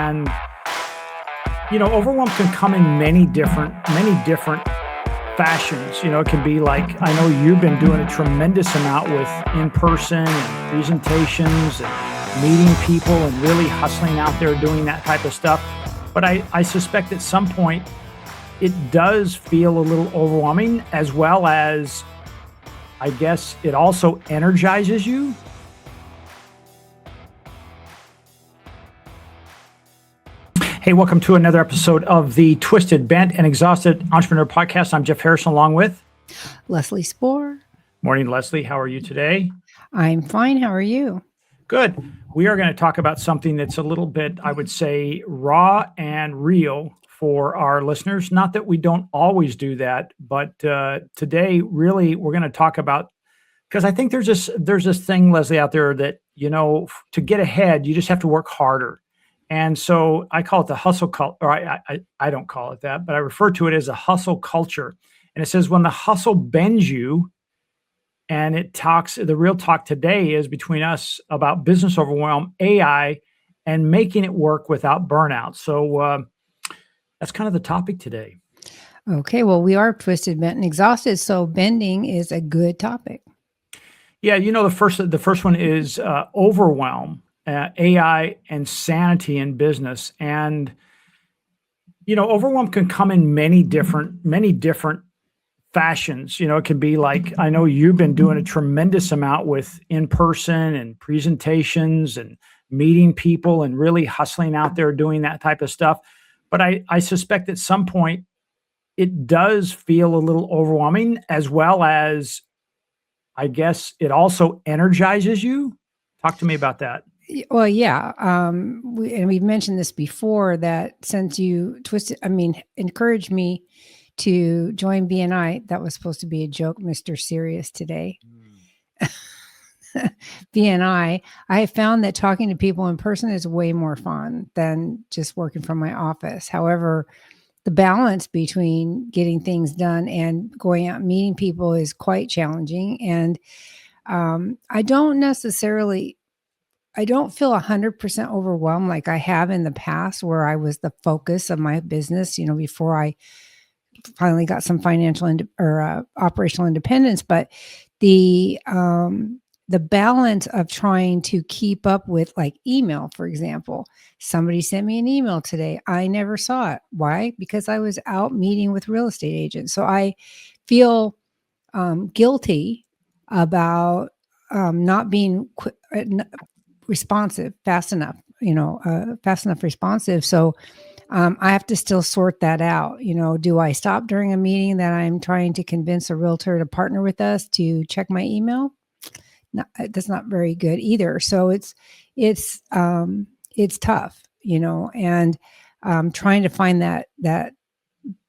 And overwhelm can come in many different fashions. It can be like, I know you've been doing a tremendous amount with in-person and presentations and meeting people and really hustling out there doing that type of stuff. But I suspect at some point it does feel a little overwhelming, as well as, I guess, it also energizes you. Hey, welcome to another episode of the Twisted, Bent, and Exhausted Entrepreneur Podcast. I'm Jeff Harrison, along with Leslie Spohr. Morning, Leslie. How are you today? I'm fine. How are you? Good. We are going to talk about something that's a little bit, I would say, raw and real for our listeners. Not that we don't always do that, but today, really, we're going to talk about, because I think there's this thing, Leslie, out there that, to get ahead, you just have to work harder. And so I call it the hustle culture, or I don't call it that, but I refer to it as a hustle culture. And it says when the hustle bends you, and the real talk today is between us about business overwhelm, AI, and making it work without burnout. So that's kind of the topic today. Okay, well, we are twisted, bent, and exhausted, so bending is a good topic. Yeah, the first one is overwhelm. AI and sanity in business. And, overwhelm can come in many different fashions. It can be like, I know you've been doing a tremendous amount with in-person and presentations and meeting people and really hustling out there doing that type of stuff. But I suspect at some point it does feel a little overwhelming, as well as, I guess, it also energizes you. Talk to me about that. Well, yeah. We've mentioned this before, that since you encouraged me to join BNI, that was supposed to be a joke, Mr. Serious today. BNI, I have found that talking to people in person is way more fun than just working from my office. However, the balance between getting things done and going out and meeting people is quite challenging. And I don't feel 100% overwhelmed like I have in the past, where I was the focus of my business, before I finally got some financial operational independence. But the balance of trying to keep up with, like, email, for example, somebody sent me an email today. I never saw it. Why? Because I was out meeting with real estate agents. So I feel guilty about not being responsive fast enough responsive. So I have to still sort that out. Do I stop during a meeting that I'm trying to convince a realtor to partner with us to check my email? No, that's not very good either. So it's tough, and trying to find that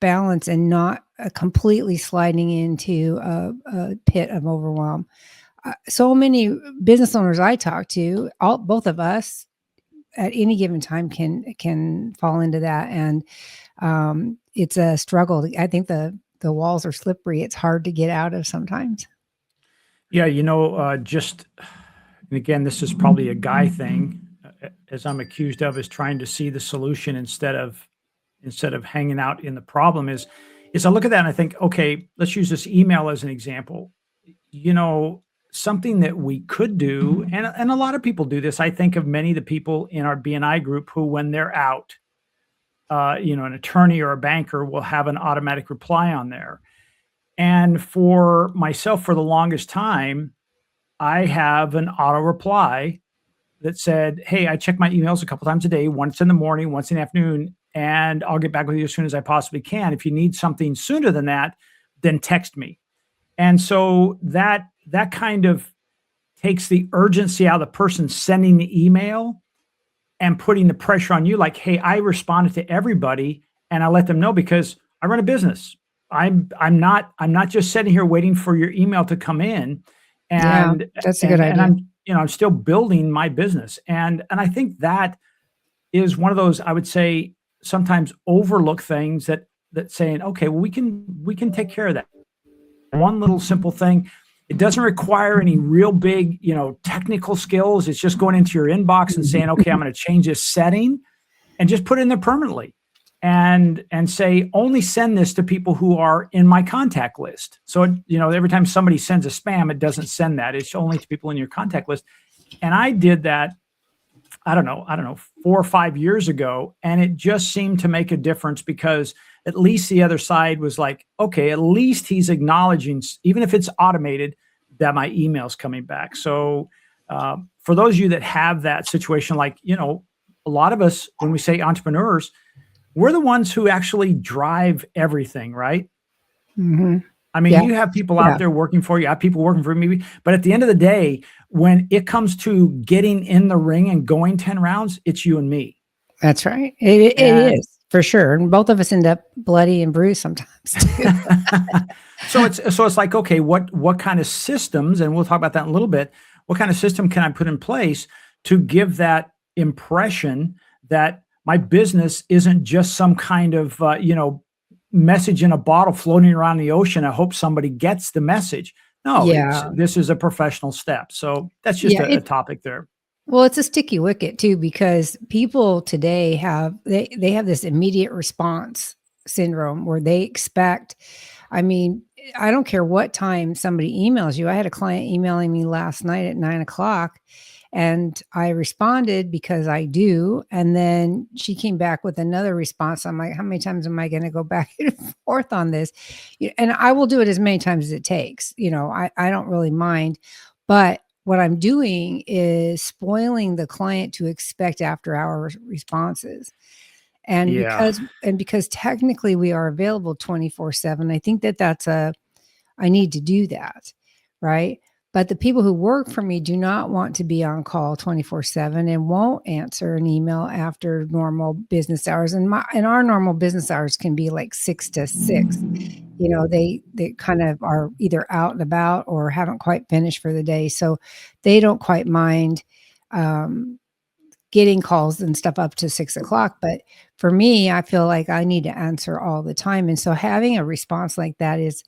balance and not completely sliding into a pit of overwhelm. So many business owners I talk to, both of us at any given time can fall into that. And it's a struggle. I think the walls are slippery. It's hard to get out of sometimes. Yeah. And again, this is probably a guy thing, as I'm accused of, is trying to see the solution instead of hanging out in the problem. Is I look at that and I think, okay, let's use this email as an example. Something that we could do, and a lot of people do this. I think of many of the people in our BNI group who, when they're out, an attorney or a banker will have an automatic reply on there. And for myself, for the longest time, I have an auto reply that said, hey, I check my emails a couple times a day, once in the morning, once in the afternoon, and I'll get back with you as soon as I possibly can. If you need something sooner than that, then text me. And so that kind of takes the urgency out of the person sending the email and putting the pressure on you. Like, hey, I responded to everybody and I let them know, because I run a business. I'm not just sitting here waiting for your email to come in. And that's a good idea. And I'm still building my business. And I think that is one of those, I would say, sometimes overlooked things that saying, okay, well, we can take care of that. One little simple thing. It doesn't require any real big, technical skills. It's just going into your inbox and saying, okay, I'm going to change this setting. and just put it in there permanently, and say only send this to people who are in my contact list. So every time somebody sends a spam, it doesn't send that. It's only to people in your contact list. And I did that, I don't know, 4 or 5 years ago, and it just seemed to make a difference, because at least the other side was like, okay, at least he's acknowledging, even if it's automated, that my email's coming back. So for those of you that have that situation, like, a lot of us, when we say entrepreneurs, we're the ones who actually drive everything, right? Mhm. I mean, Yeah. you have people Yeah. out there working for you, you have people working for me, but at the end of the day, when it comes to getting in the ring and going 10 rounds, it's you and me. That's right. It And is for sure. And both of us end up bloody and bruised sometimes too. so it's like, okay, what kind of systems, and we'll talk about that in a little bit, what kind of system can I put in place to give that impression that my business isn't just some kind of message in a bottle floating around the ocean. I hope somebody gets the message. No, Yeah. this is a professional step. So that's just Yeah. a topic there. Well, it's a sticky wicket too, because people today they have this immediate response syndrome where they expect, I mean, I don't care what time somebody emails you. I had a client emailing me last night at 9 o'clock, and I responded because I do. And then she came back with another response. I'm like, how many times am I going to go back and forth on this? And I will do it as many times as it takes. I don't really mind. But what I'm doing is spoiling the client to expect after hours responses. And Yeah. because technically we are available 24/7, I think I need to do that, right? But the people who work for me do not want to be on call 24/7 and won't answer an email after normal business hours. And our normal business hours can be like 6 to 6. They kind of are either out and about or haven't quite finished for the day. So they don't quite mind um, getting calls and stuff up to 6 o'clock. But for me, I feel like I need to answer all the time. And so having a response like that is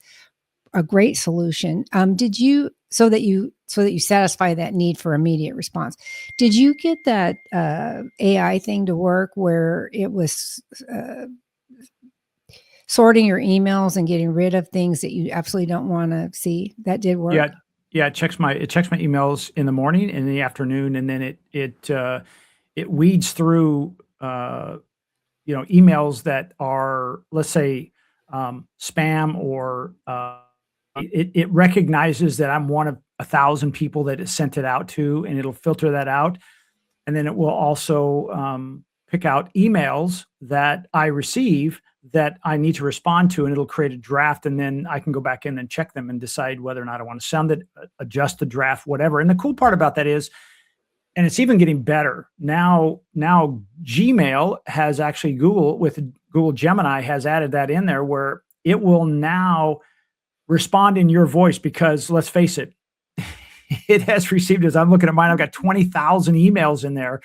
a great solution. Did you so that you satisfy that need for immediate response? Did you get that AI thing to work where it was sorting your emails and getting rid of things that you absolutely don't want to see? That did Yeah. work. Yeah. It checks my emails in the morning and in the afternoon. And then it weeds through, emails that are, let's say, spam, or it recognizes that I'm one of 1,000 people that it sent it out to, and it'll filter that out. And then it will also pick out emails that I receive that I need to respond to, and it'll create a draft, and then I can go back in and check them and decide whether or not I want to send it, adjust the draft, whatever. And the cool part about that is, and it's even getting better now. Gmail has actually, with Google Gemini, has added that in there, where it will now respond in your voice, because let's face it, it has received, as I'm looking at mine, I've got 20,000 emails in there.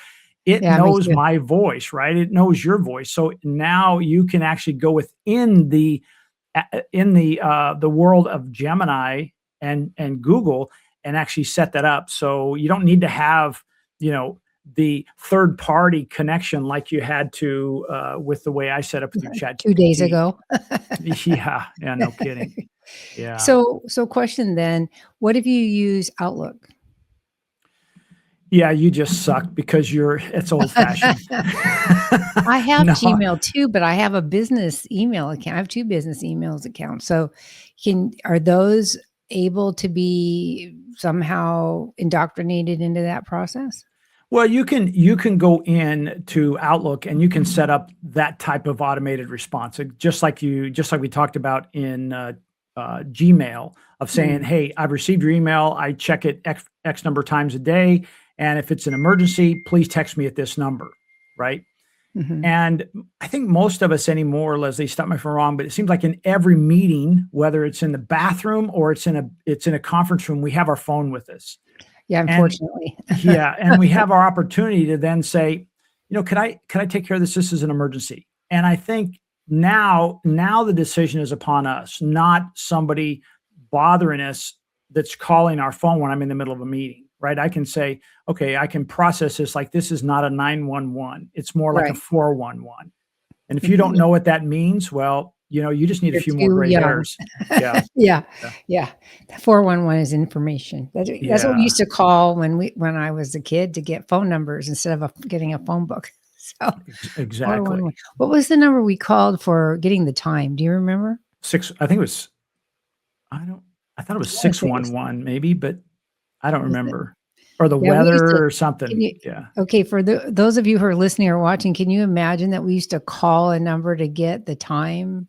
It Yeah, me knows too. my voice, right? It knows your voice. So now you can actually go within the world of Gemini and Google, and actually set that up. So you don't need to have, the third party connection like you had to with the way I set up with your chat 2 days GPT. ago. Yeah, yeah, no kidding. Yeah. So question then, what if you use Outlook? Yeah, you just suck because it's old fashioned. I have No. Gmail too, but I have a business email account. I have 2 business emails accounts. So are those able to be somehow indoctrinated into that process? Well, you can go in to Outlook and you can set up that type of automated response, just like we talked about in Gmail, of saying, Mm, "Hey, I've received your email. I check it X number of times a day, and if it's an emergency, please text me at this number." Right? mhm. And I think most of us anymore, Leslie, stop me if I'm wrong, but it seems like in every meeting, whether it's in the bathroom or it's in a conference room, we have our phone with us. Yeah, And unfortunately. yeah, and we have our opportunity to then say, could I take care of this? This is an emergency. And I think now the decision is upon us, not somebody bothering us that's calling our phone when I'm in the middle of a meeting, right? I can say, okay, I can process this like this is not a 911. It's more like a Right. 411. And if you don't Mhm. know what that means, well, you just need a You're few more too gray young. hairs. Yeah. Yeah, Yeah. yeah. 411 is information. That's what we Yeah. used to call when I was a kid to get phone numbers instead of getting a phone book. So Exactly. 411. What was the number we called for getting the time? Do you remember? I think it was, I thought it was I wanna say it was 611 maybe, but I don't was it? remember. Or the Yeah, we used to weather or can something. you Yeah. okay, for those of you who are listening or watching, can you imagine that we used to call a number to get the time?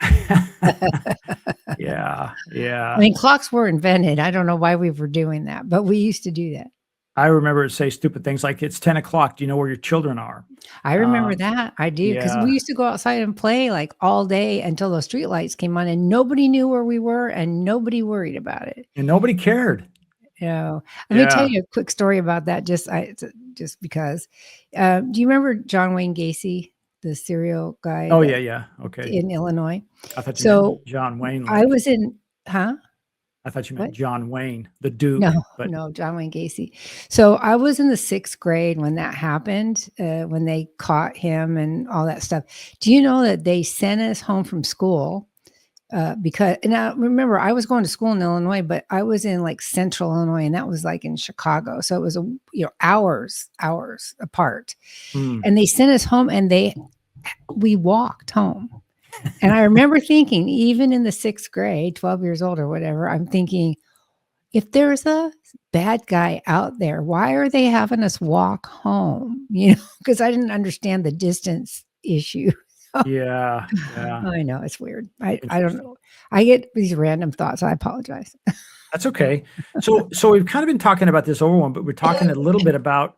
Yeah. I Yeah. mean, clocks were invented. I don't know why we were doing that, but we used to do that. I remember it say stupid things like, "It's 10 o'clock. Do you know where your children are?" I remember Um, that. I do because we yeah. used to go outside and play, like, all day until those streetlights came on, and nobody knew where we were, and nobody worried about it. And nobody cared. You know? Let me tell Yeah. you a quick story about that just because. Do you remember John Wayne Gacy, the serial guy Oh, that yeah, yeah. Okay. in Illinois? I thought you meant So, John Wayne, I like was in Huh? I thought you meant What? John Wayne, the No, Duke, but no, John Wayne Gacy. So I was in the 6th grade when that happened, when they caught him and all that stuff. Do you know that they sent us home from school, because now remember, I was going to school in Illinois, but I was in, like, Central Illinois, and that was, like, in Chicago, so it was, hours apart, mm, and they sent us home, and we walked home. And I remember thinking, even in the 6th grade, 12 years old or whatever, I'm thinking, if there's a bad guy out there, why are they having us walk home? Because I didn't understand the distance issue. yeah, yeah, I know it's weird. I don't interesting. know. I get these random thoughts. I apologize. That's okay. So we've kind of been talking about this overwhelm, but we're talking a little bit about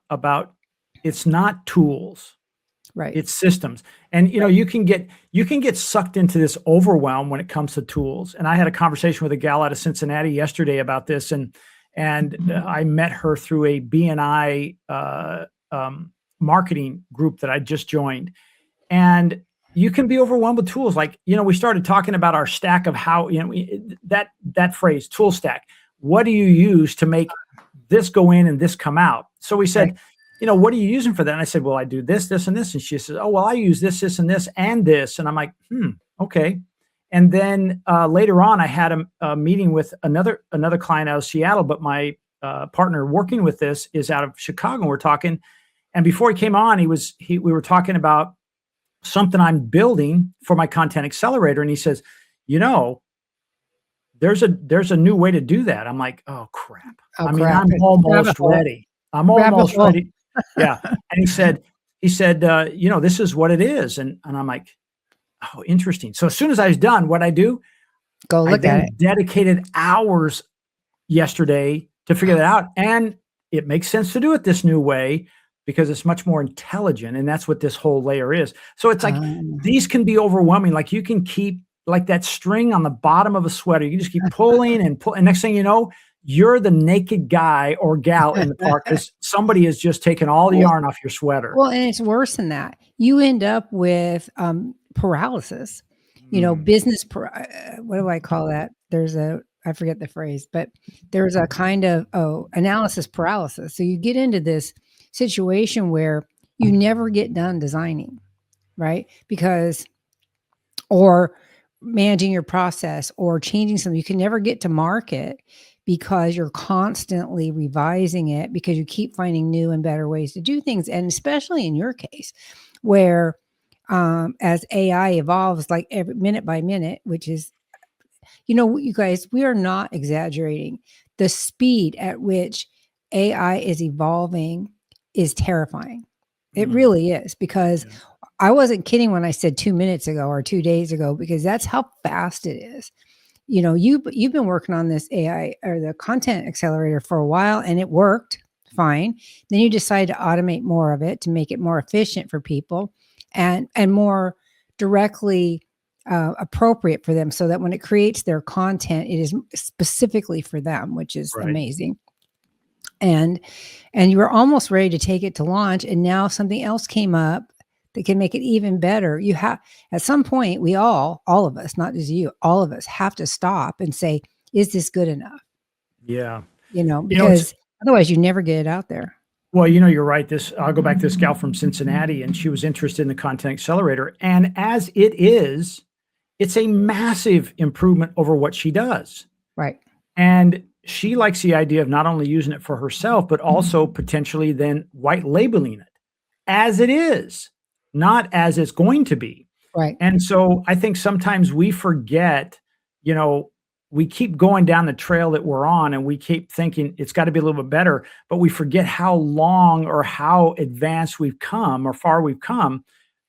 it's not tools. Right. It's systems. And Right. you can get sucked into this overwhelm when it comes to tools. And I had a conversation with a gal out of Cincinnati yesterday about this, and I met her through a BNI marketing group that I just joined. And you can be overwhelmed with tools. Like, we started talking about our stack of how, that phrase, tool stack. What do you use to make this go in and this come out? So we Right. said, what are you using for that? And I said, well, I do this, this, and this. And she says, oh, well, I use this, this, and this, and this. And I'm like, okay. And then later on, I had a meeting with another client out of Seattle, but my partner working with this is out of Chicago. And we're talking, and before he came on, we were talking about something I'm building for my content accelerator. And he says, you know, there's a new way to do that. I'm like, oh crap. Oh, I mean, crap. I'm Rabbit almost hole. ready. I'm Rabbit almost hole. ready. Yeah. And he said, this is what it is. And I'm like, oh, interesting. So as soon as I was done, what I do, Go I look at then it. dedicated hours yesterday to figure that out. And it makes sense to do it this new way because it's much more intelligent. And that's what this whole layer is. So it's like Um, these can be overwhelming. Like you can keep like that string on the bottom of a sweater. You can just keep pulling and pull. And next thing you know, you're the naked guy or gal in the park because somebody has just taken all the well, yarn off your sweater. well, and it's worse than that. You end up with paralysis. Mm, Business. What do I call that? I forget the phrase, but there's a kind of analysis paralysis. So you get into this situation where you never get done designing, right? Or managing your process or changing something. You can never get to market because you're constantly revising it because you keep finding new and better ways to do things. And especially in your case, where as AI evolves, like every minute by minute, which is, you guys, we are not exaggerating. The speed at which AI is evolving is terrifying. It mm, really is, because yeah. I wasn't kidding when I said 2 minutes ago or 2 days ago, because that's how fast it is. You've been working on this AI or the content accelerator for a while, and it worked fine. Then you decide to automate more of it to make it more efficient for people and more directly appropriate for them, so that when it creates their content, it is specifically for them, which is Right. amazing. And you were almost ready to take it to launch, and now something else came up that can make it even better. You have At some point, we all of us, not just you, all of us have to stop and say, is this good enough? Yeah. You know, It's because Otherwise, you never get it out there. Well, you know, you're right. I'll go back to this gal from Cincinnati, and she was interested in the Content Accelerator. And as it is, it's a massive improvement over what she does. Right. And she likes the idea of not only using it for herself, but also potentially then white labeling it as it is, not as it's going to be. Right. And so I think sometimes we forget, you know, we keep going down the trail that we're on and we keep thinking it's got to be a little bit better, but we forget how long or how advanced we've come or far we've come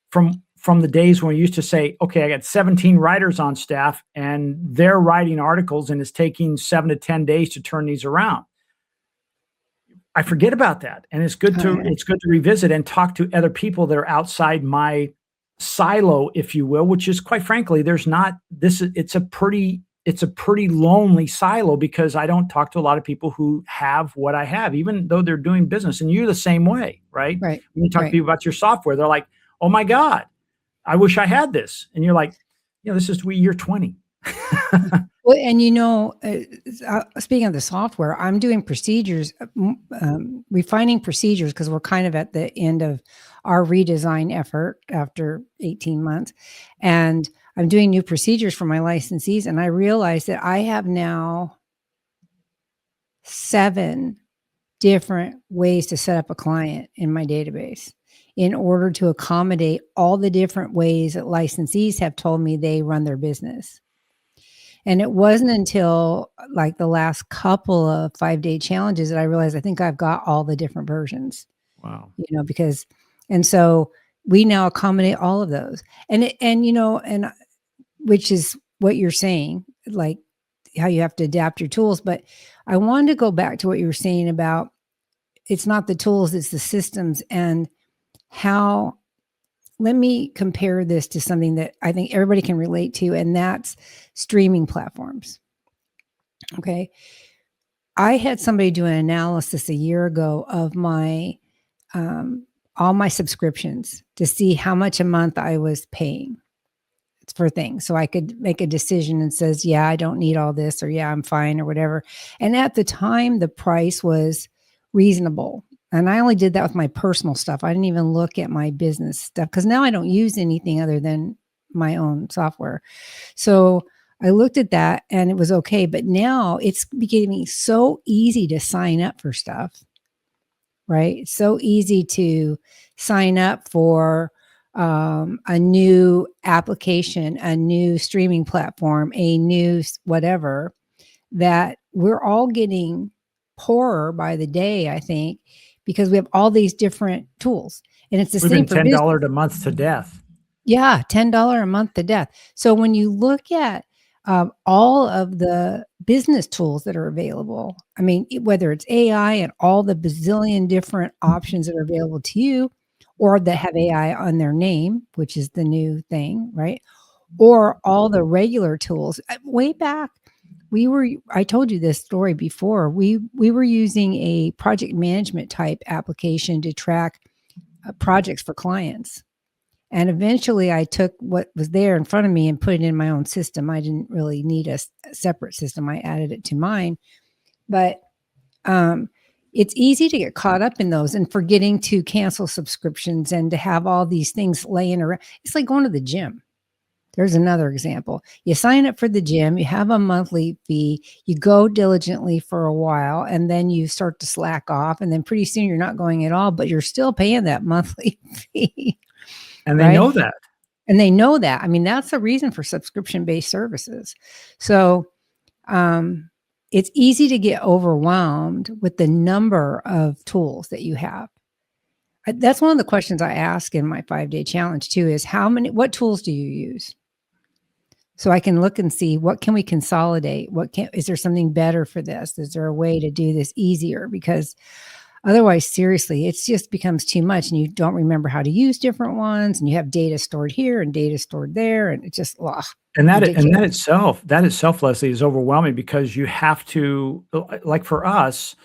from the days when we used to say, okay, I got 17 writers on staff and they're writing articles and it's taking 7 to 10 days to turn these around. I forget about that. And it's good to revisit and talk to other people that are outside my silo, if you will, which is quite frankly, it's a pretty lonely silo because I don't talk to a lot of people who have what I have, even though they're doing business. And you're the same way, right? Right. When you talk to people about your software, they're like, oh my God, I wish I had this. And you're like, this is year 20. Well, and speaking of the software, I'm doing procedures, refining procedures because we're kind of at the end of our redesign effort after 18 months. And I'm doing new procedures for my licensees. And I realized that I have now 7 different ways to set up a client in my database in order to accommodate all the different ways that licensees have told me they run their business. And it wasn't until like the last couple of 5-day challenges that I realized I think I've got all the different versions. Wow. And so we now accommodate all of those. And which is what you're saying, like how you have to adapt your tools. But I wanted to go back to what you were saying about it's not the tools, it's the systems and how. Let me compare this to something that I think everybody can relate to, and that's streaming platforms. Okay. I had somebody do an analysis a year ago of my all my subscriptions to see how much a month I was paying for things. So I could make a decision and says, yeah, I don't need all this, or yeah, I'm fine, or whatever. And at the time, the price was reasonable. And I only did that with my personal stuff. I didn't even look at my business stuff because now I don't use anything other than my own software. So I looked at that and it was okay. But now it's becoming so easy to sign up for stuff, right? It's so easy to sign up for a new application, a new streaming platform, a new whatever, that we're all getting poorer by the day, I think, because we have all these different tools. And it's the same for $10 a month to death. Yeah, $10 a month to death. So when you look at all of the business tools that are available, I mean, whether it's AI and all the bazillion different options that are available to you, or that have AI on their name, which is the new thing, right? Or all the regular tools. Way back, I told you this story before. We were using a project management type application to track projects for clients. And eventually I took what was there in front of me and put it in my own system. I didn't really need a separate system. I added it to mine. But it's easy to get caught up in those and forgetting to cancel subscriptions and to have all these things laying around. It's like going to the gym. There's another example. You sign up for the gym, you have a monthly fee, you go diligently for a while, and then you start to slack off. And then pretty soon you're not going at all, but you're still paying that monthly fee. And they know that. And they know that. I mean, that's the reason for subscription-based services. So it's easy to get overwhelmed with the number of tools that you have. That's one of the questions I ask in my 5-day challenge too, is what tools do you use? So I can look and see what can we consolidate? Is there something better for this? Is there a way to do this easier? Because otherwise, seriously, it just becomes too much and you don't remember how to use different ones, and you have data stored here and data stored there. And it just, and that itself, Leslie, is overwhelming because you have to, like for us,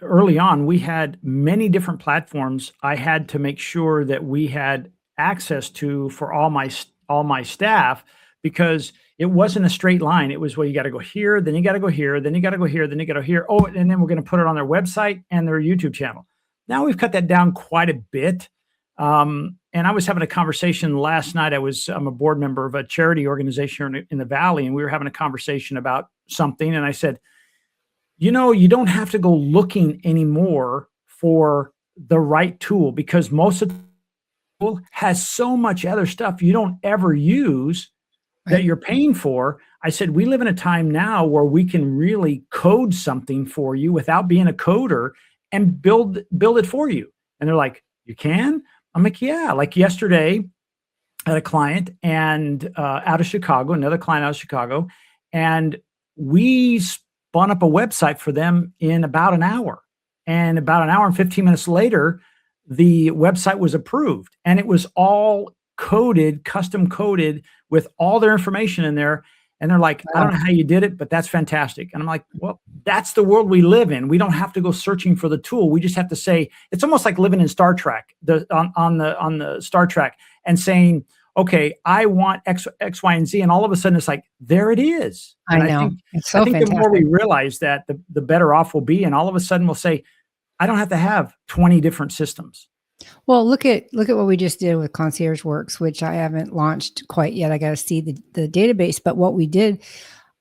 early on, we had many different platforms I had to make sure that we had access to for all my staff, because it wasn't a straight line. It was, well, you got to go here, then you got to go here, then you got to go here, then you got to go here. Oh, and then we're going to put it on their website and their YouTube channel. Now we've cut that down quite a bit. And I was having a conversation last night. I'm a board member of a charity organization in the Valley, and we were having a conversation about something. And I said, you don't have to go looking anymore for the right tool, because most of the tool has so much other stuff you don't ever use that you're paying for. I said, we live in a time now where we can really code something for you without being a coder and build it for you. And they're like, you can? I'm like, yeah. Like yesterday, I had a client and out of Chicago, another client out of Chicago, and we spun up a website for them in about an hour. And about an hour and 15 minutes later, the website was approved, and it was all coded, custom coded with all their information in there. And they're like, I don't know how you did it, but that's fantastic. And I'm like, well, that's the world we live in. We don't have to go searching for the tool. We just have to say, it's almost like living in Star Trek, on the Star Trek, and saying, okay, I want X, Y, and Z. And all of a sudden it's like, there it is. And I know. It's so I think fantastic. the more we realize that, the better off we'll be. And all of a sudden we'll say, I don't have to have 20 different systems. Well, look at what we just did with Concierge Works, which I haven't launched quite yet. I got to see the database. But what we did,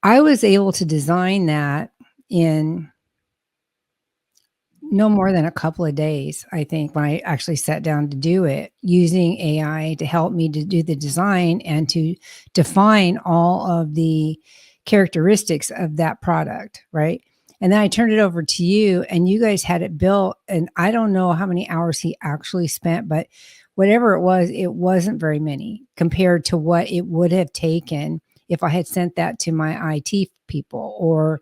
I was able to design that in no more than a couple of days, I think, when I actually sat down to do it, using AI to help me to do the design and to define all of the characteristics of that product, right? And then I turned it over to you, and you guys had it built. And I don't know how many hours he actually spent, but whatever it wasn't very many compared to what it would have taken if I had sent that to my IT people or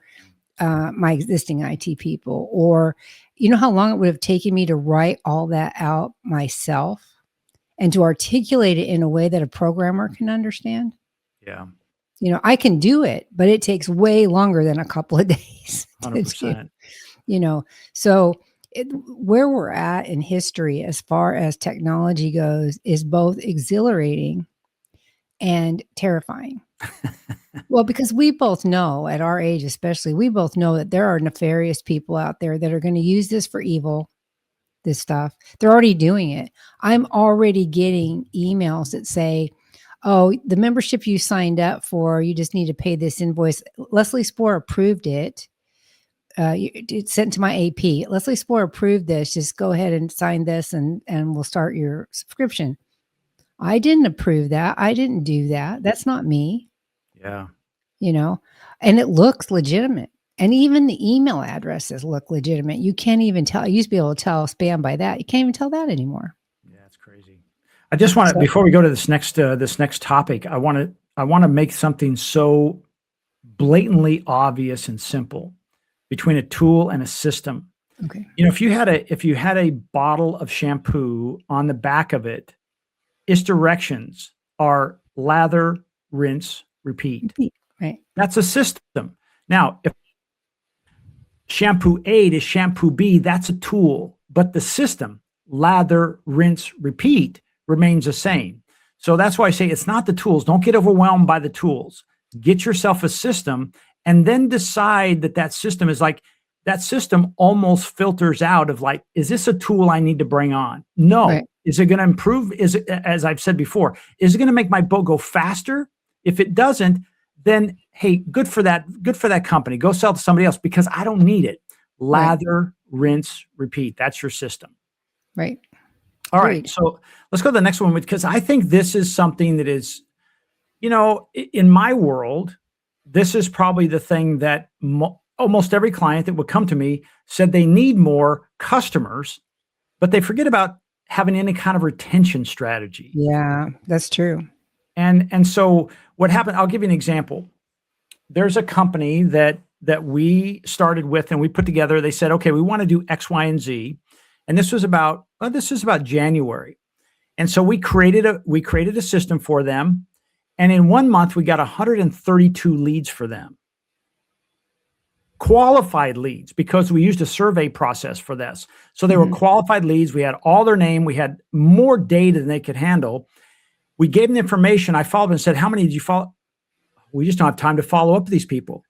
my existing IT people. Or, you know how long it would have taken me to write all that out myself and to articulate it in a way that a programmer can understand? Yeah. I can do it, but it takes way longer than a couple of days. 100%. So where we're at in history as far as technology goes is both exhilarating and terrifying. Well, because we both know, at our age especially, we both know that there are nefarious people out there that are going to use this for evil, this stuff. They're already doing it. I'm already getting emails that say, oh, the membership you signed up for, you just need to pay this invoice. Leslie Spohr approved it. It's sent to my AP. Leslie Spohr approved this. Just go ahead and sign this, and we'll start your subscription. I didn't approve that. I didn't do that. That's not me. Yeah. And it looks legitimate. And even the email addresses look legitimate. You can't even tell. I used to be able to tell spam by that. You can't even tell that anymore. Yeah, it's crazy. I just want to, before we go to this next topic, I want to make something so blatantly obvious and simple between a tool and a system. Okay. If you had a bottle of shampoo, on the back of it, its directions are lather, rinse, repeat. Right. That's a system. Now, if shampoo A to shampoo B, that's a tool, but the system, lather, rinse, repeat, remains the same. So that's why I say it's not the tools. Don't get overwhelmed by the tools. Get yourself a system, and then decide that system is like, that system almost filters out of like, is this a tool I need to bring on? No. Right. Is it going to improve? Is it, as I've said before, is it going to make my boat go faster? If it doesn't, then hey, good for that company. Go sell to somebody else, because I don't need it. Lather, rinse, repeat. That's your system. Right. All right. So let's go to the next one, because I think this is something that is, in my world, this is probably the thing that almost every client that would come to me said they need more customers, but they forget about having any kind of retention strategy. Yeah, that's true. And so what happened, I'll give you an example. There's a company that we started with, and we put together, they said, okay, we want to do X, Y, and Z. And this is about January. And so we created a system for them. And in 1 month, we got 132 leads for them. Qualified leads, because we used a survey process for this. So they were qualified leads. We had all their name. We had more data than they could handle. We gave them the information. I followed and said, how many did you follow? we just don't have time to follow up with these people.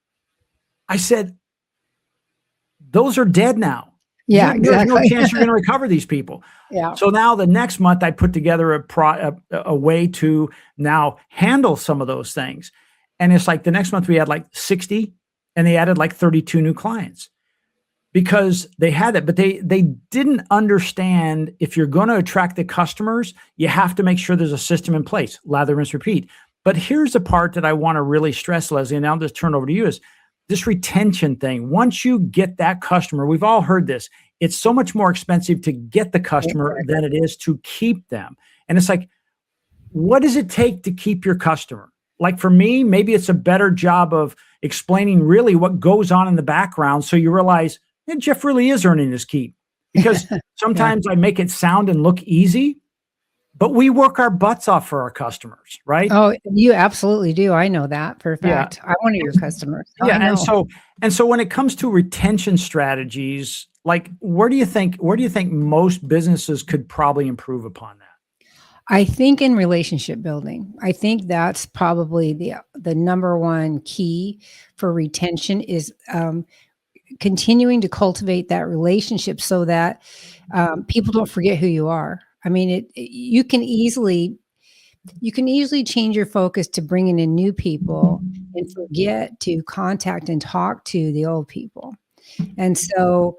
I said, those are dead now. Yeah, There's no exactly. chance you're going to recover these people. Yeah. So now the next month I put together a way to now handle some of those things. And it's like the next month we had like 60 and they added like 32 new clients because they had it, but they didn't understand if you're going to attract the customers, you have to make sure there's a system in place, lather, rinse, repeat. But here's the part that I want to really stress, Leslie, and I'll just turn over to you is this retention thing. Once you get that customer, we've all heard this, it's so much more expensive to get the customer than it is to keep them. And it's like, what does it take to keep your customer? Like for me, maybe it's a better job of explaining really what goes on in the background so you realize, hey, Jeff really is earning his keep. Because sometimes I make it sound and look easy, but we work our butts off for our customers, right? Oh, you absolutely do. I know that for a fact. I'm one of your customers. Yeah. And so when it comes to retention strategies, like where do you think most businesses could probably improve upon that? I think in relationship building, I think that's probably the number one key for retention is continuing to cultivate that relationship so that people don't forget who you are. I mean, you can easily change your focus to bringing in new people and forget to contact and talk to the old people. And so,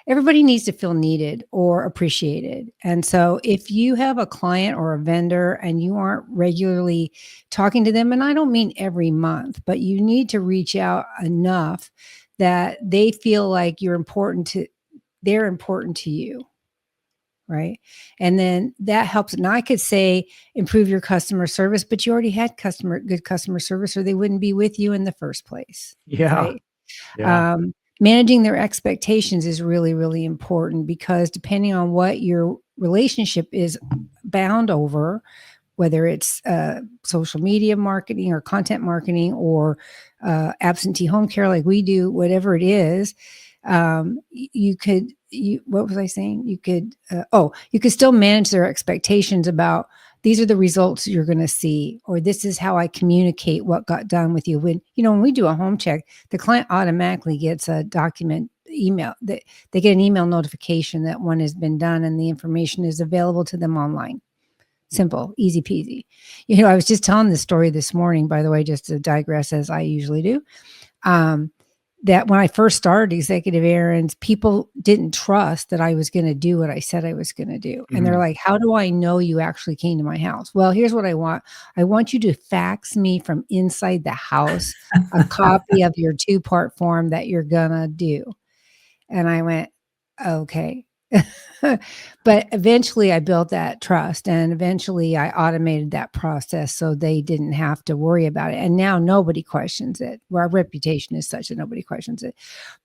everybody needs to feel needed or appreciated. And so if you have a client or a vendor and you aren't regularly talking to them, and I don't mean every month, but you need to reach out enough that they feel like they're important to you. Right. And then that helps. Now I could say improve your customer service, but you already had good customer service or they wouldn't be with you in the first place. Yeah. Right? Yeah. Managing their expectations is really, really important because depending on what your relationship is bound over, whether it's social media marketing or content marketing or absentee home care like we do, whatever it is, what was I saying? You could still manage their expectations about these are the results you're going to see, or this is how I communicate what got done with you. When we do a home check, the client automatically gets a document email that they get an email notification that one has been done and the information is available to them online. Simple, easy peasy. I was just telling this story this morning, by the way, just to digress as I usually do. That when I first started Executive Errands, people didn't trust that I was going to do what I said I was going to do. And they're like, how do I know you actually came to my house? Well, here's what I want. I want you to fax me from inside the house a copy of your 2-part form that you're going to do. And I went, okay. But eventually I built that trust and eventually I automated that process so they didn't have to worry about it. And now nobody questions it. Well, our reputation is such that nobody questions it.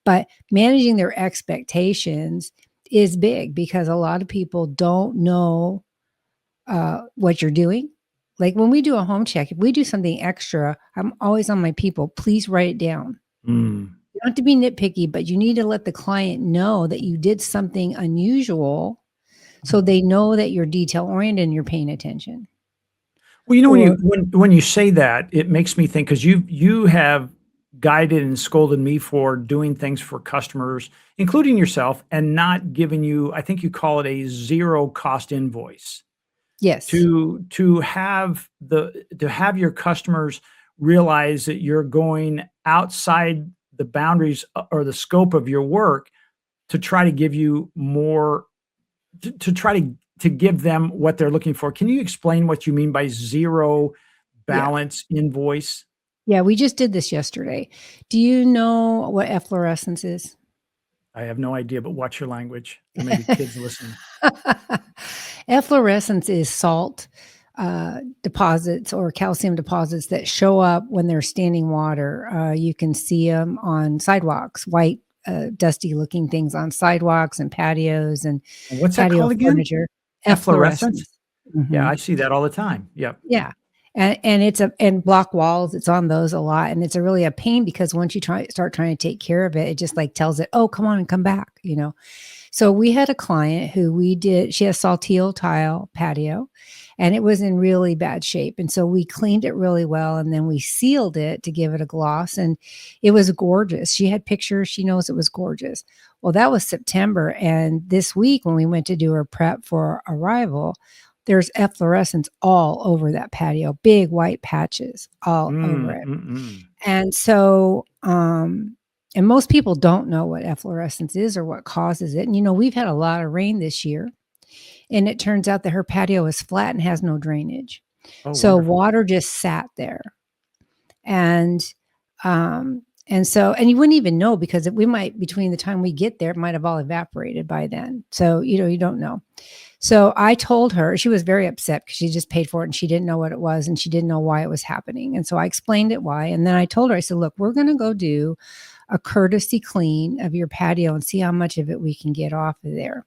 But managing their expectations is big because a lot of people don't know what you're doing. Like when we do a home check, if we do something extra, I'm always on my people, please write it down. You don't have to be nitpicky, but you need to let the client know that you did something unusual so they know that you're detail oriented and you're paying attention. Well, when you say that, it makes me think because you have guided and scolded me for doing things for customers, including yourself, and not giving you, I think you call it a zero cost invoice. Yes. To have your customers realize that you're going outside the boundaries or the scope of your work to try to give you more, to try to give them what they're looking for. Can you explain what you mean by zero balance invoice? Yeah, we just did this yesterday. Do you know what efflorescence is? I have no idea, but watch your language. There may be kids listening. Efflorescence is salt deposits or calcium deposits that show up when there's standing water. You can see them on sidewalks, white, dusty looking things on sidewalks and patios and what's that called again? Furniture. Efflorescence? Mm-hmm. Yeah, I see that all the time. Yep. Yeah. And block walls, it's on those a lot. And it's really a pain because once you start trying to take care of it, it just like tells it, oh, come on and come back, So we had a client who she has saltillo tile patio, and it was in really bad shape. And so we cleaned it really well, and then we sealed it to give it a gloss, and it was gorgeous. She had pictures. She knows it was gorgeous. Well, that was September. And this week when we went to do her prep for arrival, there's efflorescence all over that patio, big white patches all over it. And so, and most people don't know what efflorescence is or what causes it. And, we've had a lot of rain this year, and it turns out that her patio is flat and has no drainage. Oh, So wonderful. water just sat there. And so, and you wouldn't even know, because between the time we get there, it might have all evaporated by then. So, you don't know. So I told her, she was very upset because she just paid for it and she didn't know what it was and she didn't know why it was happening. And so I explained it why. And then I told her, I said, look, we're going to go do a courtesy clean of your patio and see how much of it we can get off of there.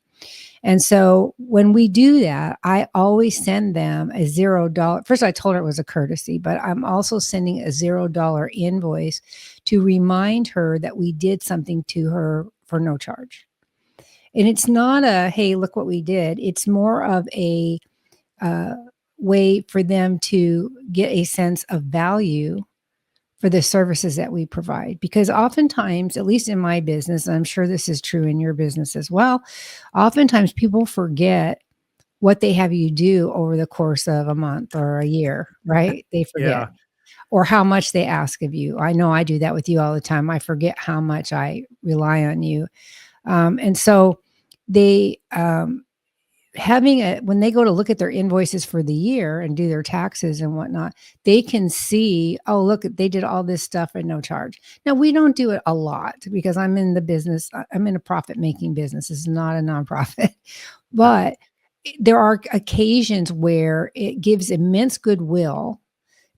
And so when we do that, I always send them a $0. First, I told her it was a courtesy, but I'm also sending a $0 invoice to remind her that we did something to her for no charge. And it's not a, hey, look what we did. It's more of a way for them to get a sense of value for the services that we provide. Because oftentimes, at least in my business, and I'm sure this is true in your business as well, oftentimes people forget what they have you do over the course of a month or a year, right? They forget. Yeah. Or how much they ask of you. I know I do that with you all the time. I forget how much I rely on you. And so they, when they go to look at their invoices for the year and do their taxes and whatnot, they can see, oh, look, they did all this stuff at no charge. Now, we don't do it a lot because I'm in the business. I'm in a profit-making business. It's not a nonprofit, but there are occasions where it gives immense goodwill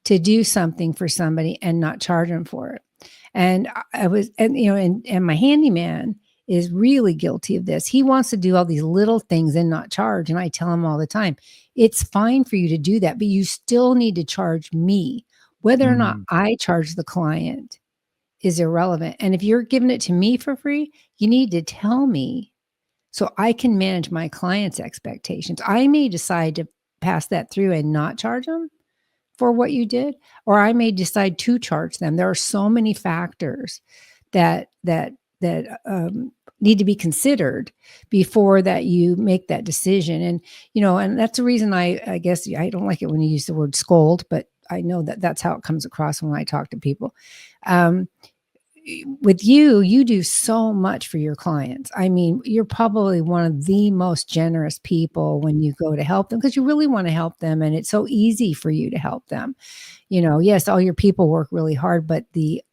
to do something for somebody and not charge them for it. And and my handyman is really guilty of this. He wants to do all these little things and not charge. And I tell him all the time, it's fine for you to do that, but you still need to charge me. Whether or not I charge the client is irrelevant. And if you're giving it to me for free, you need to tell me so I can manage my client's expectations. I may decide to pass that through and not charge them for what you did, or I may decide to charge them. There are so many factors that need to be considered before that you make that decision. And, and that's the reason I guess I don't like it when you use the word scold, but I know that that's how it comes across when I talk to people. With you do so much for your clients. I mean, you're probably one of the most generous people when you go to help them because you really want to help them. And it's so easy for you to help them. Yes, all your people work really hard, but the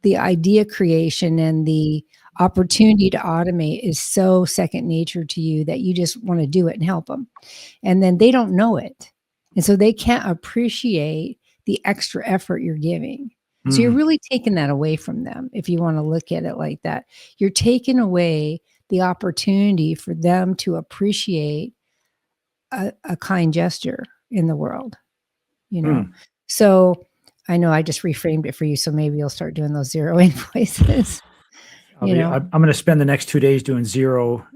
idea creation and the opportunity to automate is so second nature to you that you just want to do it and help them. And then they don't know it. And so they can't appreciate the extra effort you're giving. So you're really taking that away from them. If you want to look at it like that, you're taking away the opportunity for them to appreciate a kind gesture in the world, So I know I just reframed it for you. So maybe you'll start doing those zero invoices. I'm going to spend the next 2 days doing zero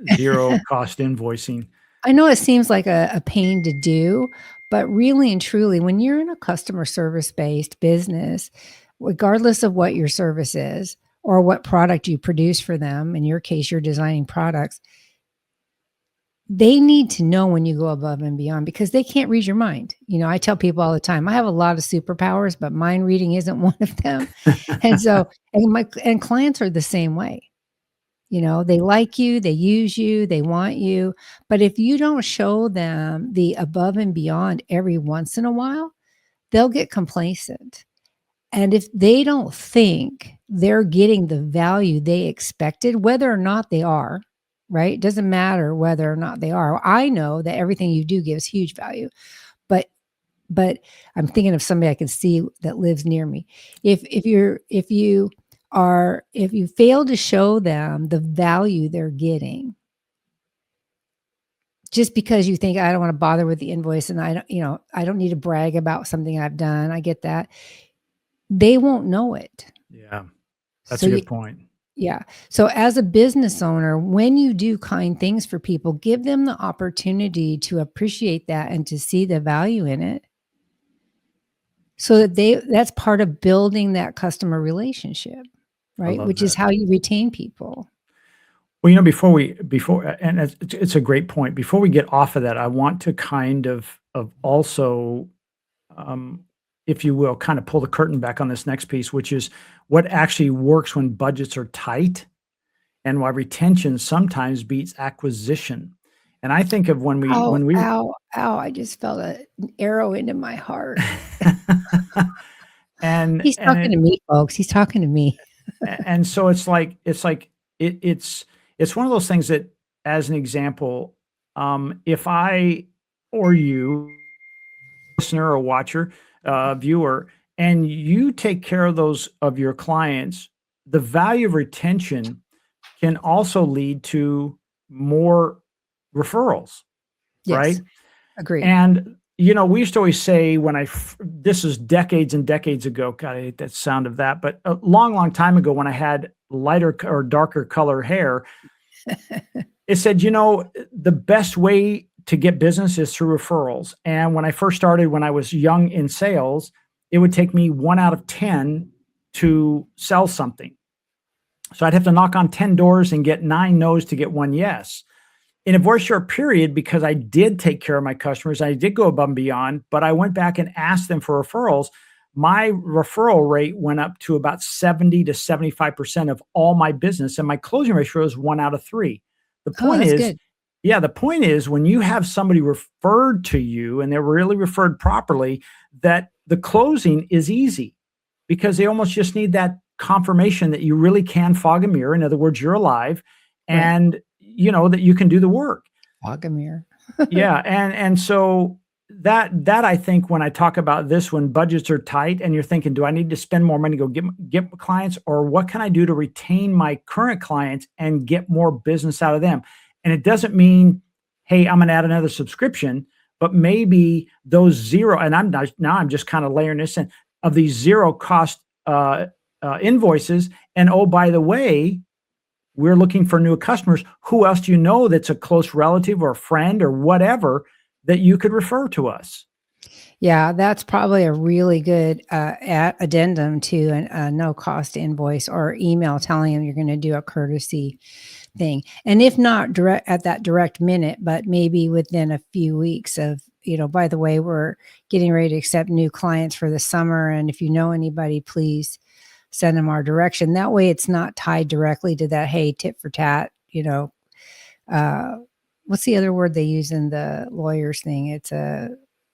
cost invoicing. I know it seems like a pain to do, but really and truly, when you're in a customer service-based business, regardless of what your service is or what product you produce for them, in your case, you're designing products, they need to know when you go above and beyond because they can't read your mind. I tell people all the time, I have a lot of superpowers, but mind reading isn't one of them. And so, and clients are the same way. They like you, they use you, they want you. But if you don't show them the above and beyond every once in a while, they'll get complacent. And if they don't think they're getting the value they expected, whether or not they are, right? It doesn't matter whether or not they are. I know that everything you do gives huge value, but I'm thinking of somebody I can see that lives near me. If you fail to show them the value they're getting, just because you think I don't want to bother with the invoice and I don't need to brag about something I've done. I get that. They won't know it. Yeah. That's a good point. Yeah. So as a business owner, when you do kind things for people, give them the opportunity to appreciate that and to see the value in it so that that's part of building that customer relationship, I right? love Which is that. how you retain people. Well, and it's a great point. Before we get off of that, I want to kind of also, um, if you will, kind of pull the curtain back on this next piece, which is what actually works when budgets are tight and why retention sometimes beats acquisition. And I think of Oh, when we ow, ow, I just felt an arrow into my heart. and He's talking to me, folks. He's talking to me. and so it's one of those things that, as an example, if I or you, listener or watcher, viewer, and you take care of those of your clients, the value of retention can also lead to more referrals, right? Yes, agreed. And we used to always say this is decades and decades ago. God, I hate that sound of that. But a long, long time ago, when I had lighter or darker color hair, it said, the best way to get business is through referrals. And when I first started, when I was young in sales, it would take me 1 out of 10 to sell something. So I'd have to knock on 10 doors and get 9 no's to get 1 yes. In a very short period, because I did take care of my customers, I did go above and beyond, but I went back and asked them for referrals. My referral rate went up to about 70 to 75% of all my business, and my closing ratio is 1 out of 3. The Oh, point that's is, good. yeah, the point is when you have somebody referred to you and they're really referred properly, that the closing is easy because they almost just need that confirmation that you really can fog a mirror. In other words, you're alive Right. and that you can do the work. Wagamir. Yeah, and so that I think when I talk about this, when budgets are tight and you're thinking, do I need to spend more money to go get clients, or what can I do to retain my current clients and get more business out of them? And it doesn't mean, hey, I'm going to add another subscription, but maybe those zero, and I'm just kind of layering this in, of these zero cost invoices. And oh, by the way, we're looking for new customers. Who else do you know that's a close relative or friend or whatever that you could refer to us? Yeah, that's probably a really good addendum to a no cost invoice or email telling them you're going to do a courtesy thing. And if not direct at that direct minute, but maybe within a few weeks of, by the way, we're getting ready to accept new clients for the summer. And if you know anybody, please send them our direction. That way it's not tied directly to that, hey, tit for tat, uh, what's the other word they use in the lawyers thing? It's a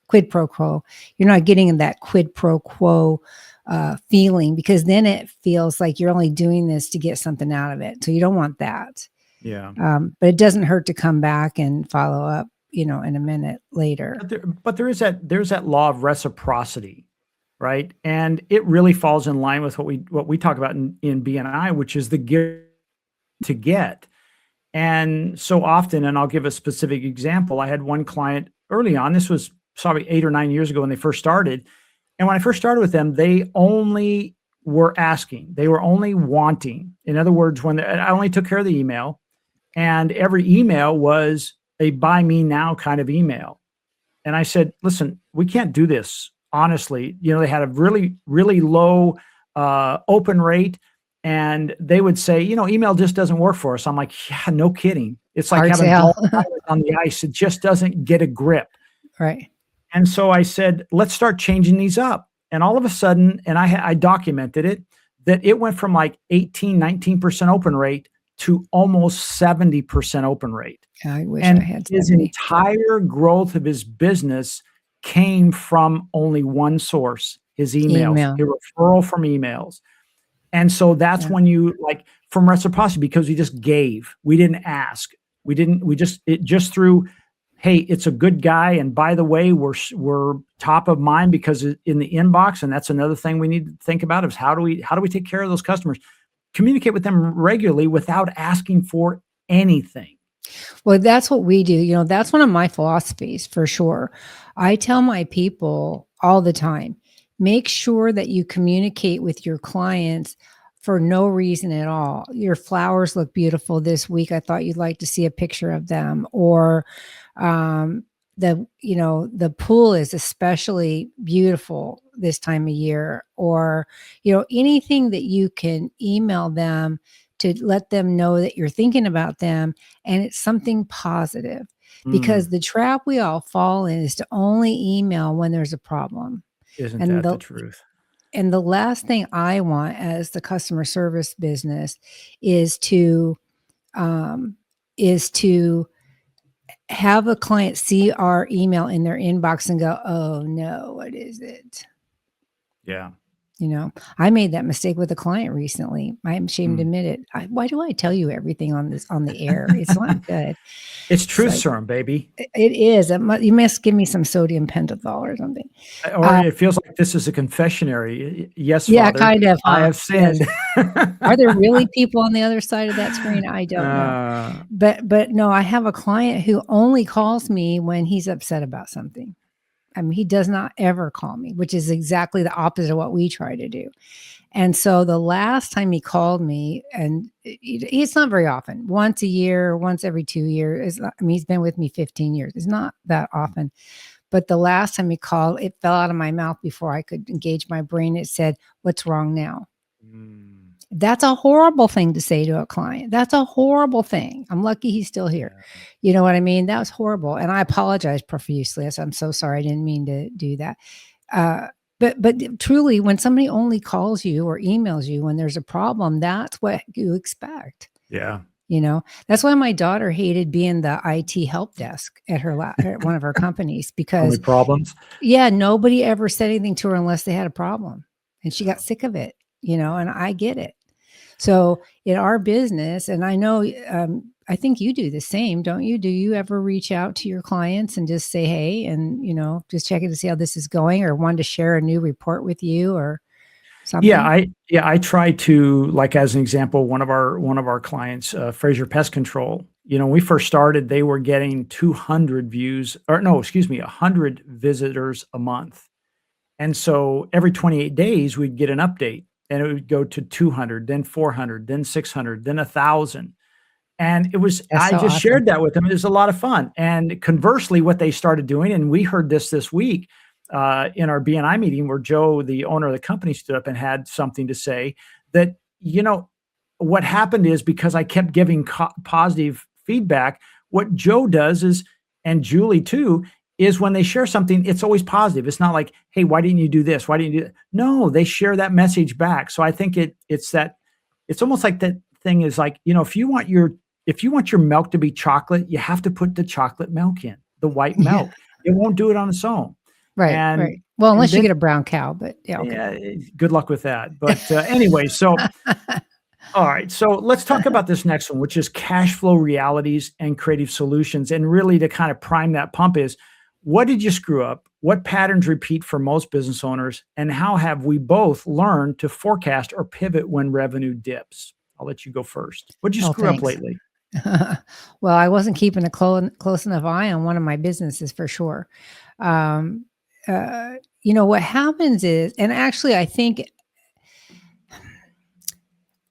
quid pro quo. You're not getting that quid pro quo feeling, because then it feels like you're only doing this to get something out of it. So you don't want that. Yeah. But it doesn't hurt to come back and follow up, in a minute later. But there's that law of reciprocity, right? And it really falls in line with what we talk about in BNI, which is the give to get. And so often, and I'll give a specific example. I had one client early on. This was probably 8 or 9 years ago when they first started. And when I first started with them, they only were asking. They were only wanting. In other words, I only took care of the email, and every email was a buy me now kind of email. And I said, listen, we can't do this. Honestly, they had a really, really low open rate. And they would say, email just doesn't work for us. I'm like, yeah, no kidding. It's like Hard having sell. ball on the ice. It just doesn't get a grip. Right. And so I said, let's start changing these up. And all of a sudden, and I documented it, that it went from like 18, 19% open rate to almost 70% open rate. I wish I And had his 70. entire growth of his business came from only one source, his emails, Email. a referral from emails. And so that's Yeah. when you from reciprocity, because we just gave, we didn't ask, it just through, hey, it's a good guy. And by the way, we're top of mind because in the inbox. And that's another thing we need to think about is how do we take care of those customers, communicate with them regularly without asking for anything. Well, that's what we do. That's one of my philosophies for sure. I tell my people all the time, make sure that you communicate with your clients for no reason at all. Your flowers look beautiful this week. I thought you'd like to see a picture of them. Or the pool is especially beautiful this time of year. Or anything that you can email them to let them know that you're thinking about them, and it's something positive. Because Mm, the trap we all fall in is to only email when there's a problem. isn't And that the the truth? and the last thing I want as the customer service business is to um, is to have a client see our email in their inbox and go, "Oh no, what is it?" Yeah. I made that mistake with a client recently. I'm ashamed to Mm. admit it. Why do I tell you everything on the air? It's not good. It's It's truth like serum, baby. it is. You must give me some sodium pentothal or something. Or Uh, it feels like this is a confessionary. Yes, yeah, Father, kind of, I huh? have Yes. sinned. Are there really people on the other side of that screen? I don't know. Uh, But no, I have a client who only calls me when he's upset about something. I mean, he does not ever call me, which is exactly the opposite of what we try to do. And so the last time he called me, and it's not very often, once a year, once every 2 years. I mean, he's been with me 15 years. It's not that often. But the last time he called, it fell out of my mouth before I could engage my brain. It said, "What's wrong now?" mm, That's a horrible thing to say to a client. That's a horrible thing. I'm lucky he's still here. yeah. You know what I mean? That was horrible. And I apologize profusely. I'm so sorry. I didn't mean to do that. Uh, but truly, when somebody only calls you or emails you when there's a problem, that's what you expect. Yeah. That's why my daughter hated being the IT help desk at one of her companies, Only because problems? yeah, nobody ever said anything to her unless they had a problem, and she Yeah. got sick of it. And I get it. So in our business, and I know, I think you do the same, don't you? Do you ever reach out to your clients and just say, "Hey," and just checking to see how this is going, or want to share a new report with you or Yeah, something? I try to, like, as an example, one of our clients, Fraser Pest Control. When we first started, they were getting 200 views, or no, excuse me, 100 visitors a month. And so every 28 days, we'd get an update, and it would go to 200, then 400, then 600, then 1,000. And That's I so just awesome. shared that with them. It was a lot of fun. And conversely, what they started doing, and we heard this week in our BNI meeting, where Joe, the owner of the company, stood up and had something to say that, what happened is, because I kept giving positive feedback, what Joe does is, and Julie too, is when they share something, it's always positive. It's not like, "Hey, why didn't you do this? Why didn't you do that?" No, they share that message back. So I think it's almost like that thing is like, if you want your milk to be chocolate, you have to put the chocolate milk in, the white Yeah. milk. It won't do it on its own. Right, And right. Well, and unless you then get a brown cow, but yeah, okay. yeah, good luck with that. But anyway, so all right, so let's talk about this next one, which is cash flow realities and creative solutions. And really, to kind of prime that pump is, what did you screw up? What patterns repeat for most business owners? And how have we both learned to forecast or pivot when revenue dips? I'll let you go first. What did you Oh, screw up thanks. lately? Well, I wasn't keeping a close enough eye on one of my businesses for sure. Um, what happens is, and actually, I think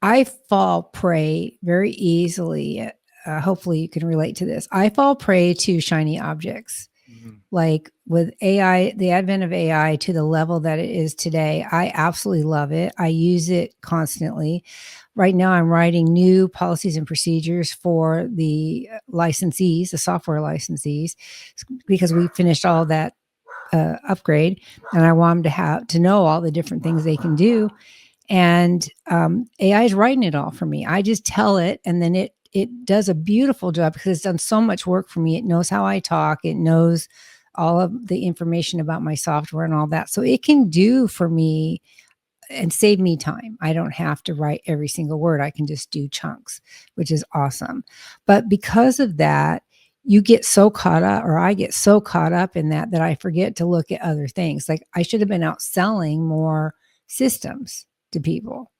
I fall prey very easily. Hopefully, you can relate to this. I fall prey to shiny objects. Mhm. Like with AI, the advent of AI to the level that it is today, I absolutely love it. I use it constantly. Right now, I'm writing new policies and procedures for the licensees, the software licensees, because we finished all that upgrade, and I want them to have to know all the different things they can do. And AI is writing it all for me. I just tell it, and then it does a beautiful job because it's done so much work for me. It knows how I talk. It knows all of the information about my software and all that. So it can do for me and save me time. I don't have to write every single word. I can just do chunks, which is awesome. But because of that, you get so caught up, or I get so caught up in that I forget to look at other things. Like I should have been out selling more systems to people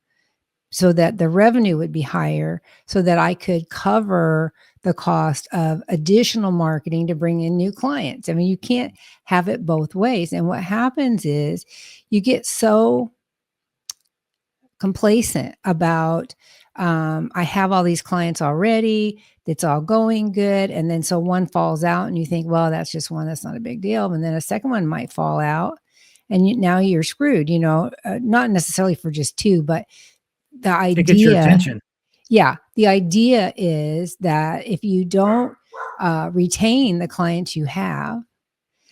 so that the revenue would be higher, so that I could cover the cost of additional marketing to bring in new clients. I mean, you can't have it both ways. And what happens is you get so complacent about, I have all these clients already. It's all going good. And then so one falls out and you think, well, that's just one. That's not a big deal. And then a second one might fall out and now you're screwed, not necessarily for just two, but the It gets your idea, attention. yeah, the idea is that if you don't retain the clients you have,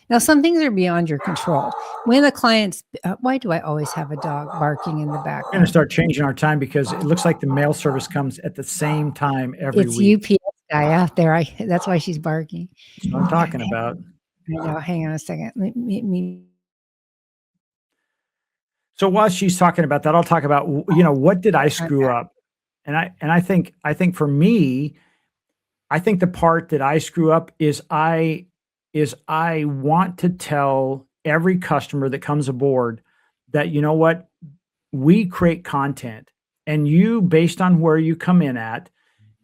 now some things are beyond your control. When the clients, why do I always have a dog barking in the We're going to background? start changing our time because it looks like the mail service comes at the same time every It's week. UPS guy out there. That's why she's barking. That's what I'm talking about. I know. Hang on a second. So while she's talking about that, I'll talk about, what did I screw up? And I think for me, I think the part that I screw up is I want to tell every customer that comes aboard that, you know what, we create content and you, based on where you come in at,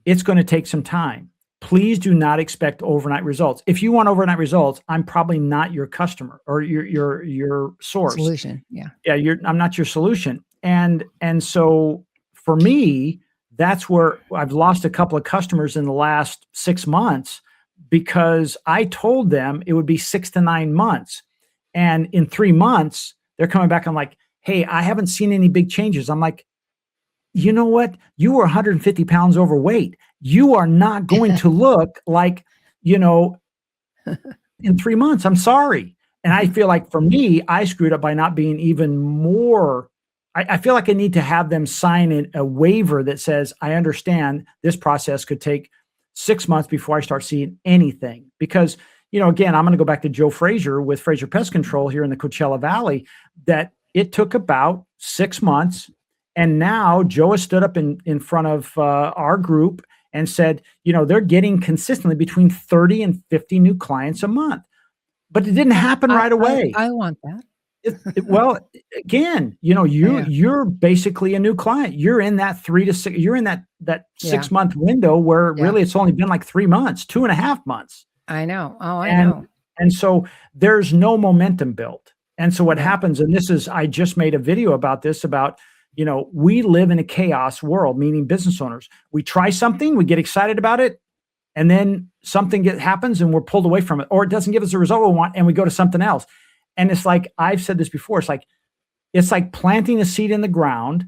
it's going to take some time. Please do not expect overnight results. If you want overnight results, I'm probably not your customer or your source. Solution. Yeah. Yeah. I'm not your solution. And so for me, that's where I've lost a couple of customers in the last 6 months because I told them it would be 6 to 9 months. And in 3 months, they're coming back. I'm like, hey, I haven't seen any big changes. I'm like, you know what? You were 150 pounds overweight. You are not going to look like, in 3 months. I'm sorry. And I feel like for me, I screwed up by not being even more. I feel like I need to have them sign a waiver that says, I understand this process could take 6 months before I start seeing anything. Because, again, I'm going to go back to Joe Frazier with Frazier Pest Control here in the Coachella Valley, that it took about 6 months. And now Joe has stood up in front of our group and said, they're getting consistently between 30 and 50 new clients a month. But it didn't happen right away. I want that. Well, again, you're basically a new client. You're in that 3 to 6, you're in that 6 month window where really it's only been like 3 months, 2.5 months. I know. Oh, I know. And so there's no momentum built. And so what happens, and I just made a video about this, about, we live in a chaos world, meaning business owners. We try something, we get excited about it, and then something happens and we're pulled away from it, or it doesn't give us the result we want and we go to something else. And it's like, I've said this before, it's like planting a seed in the ground,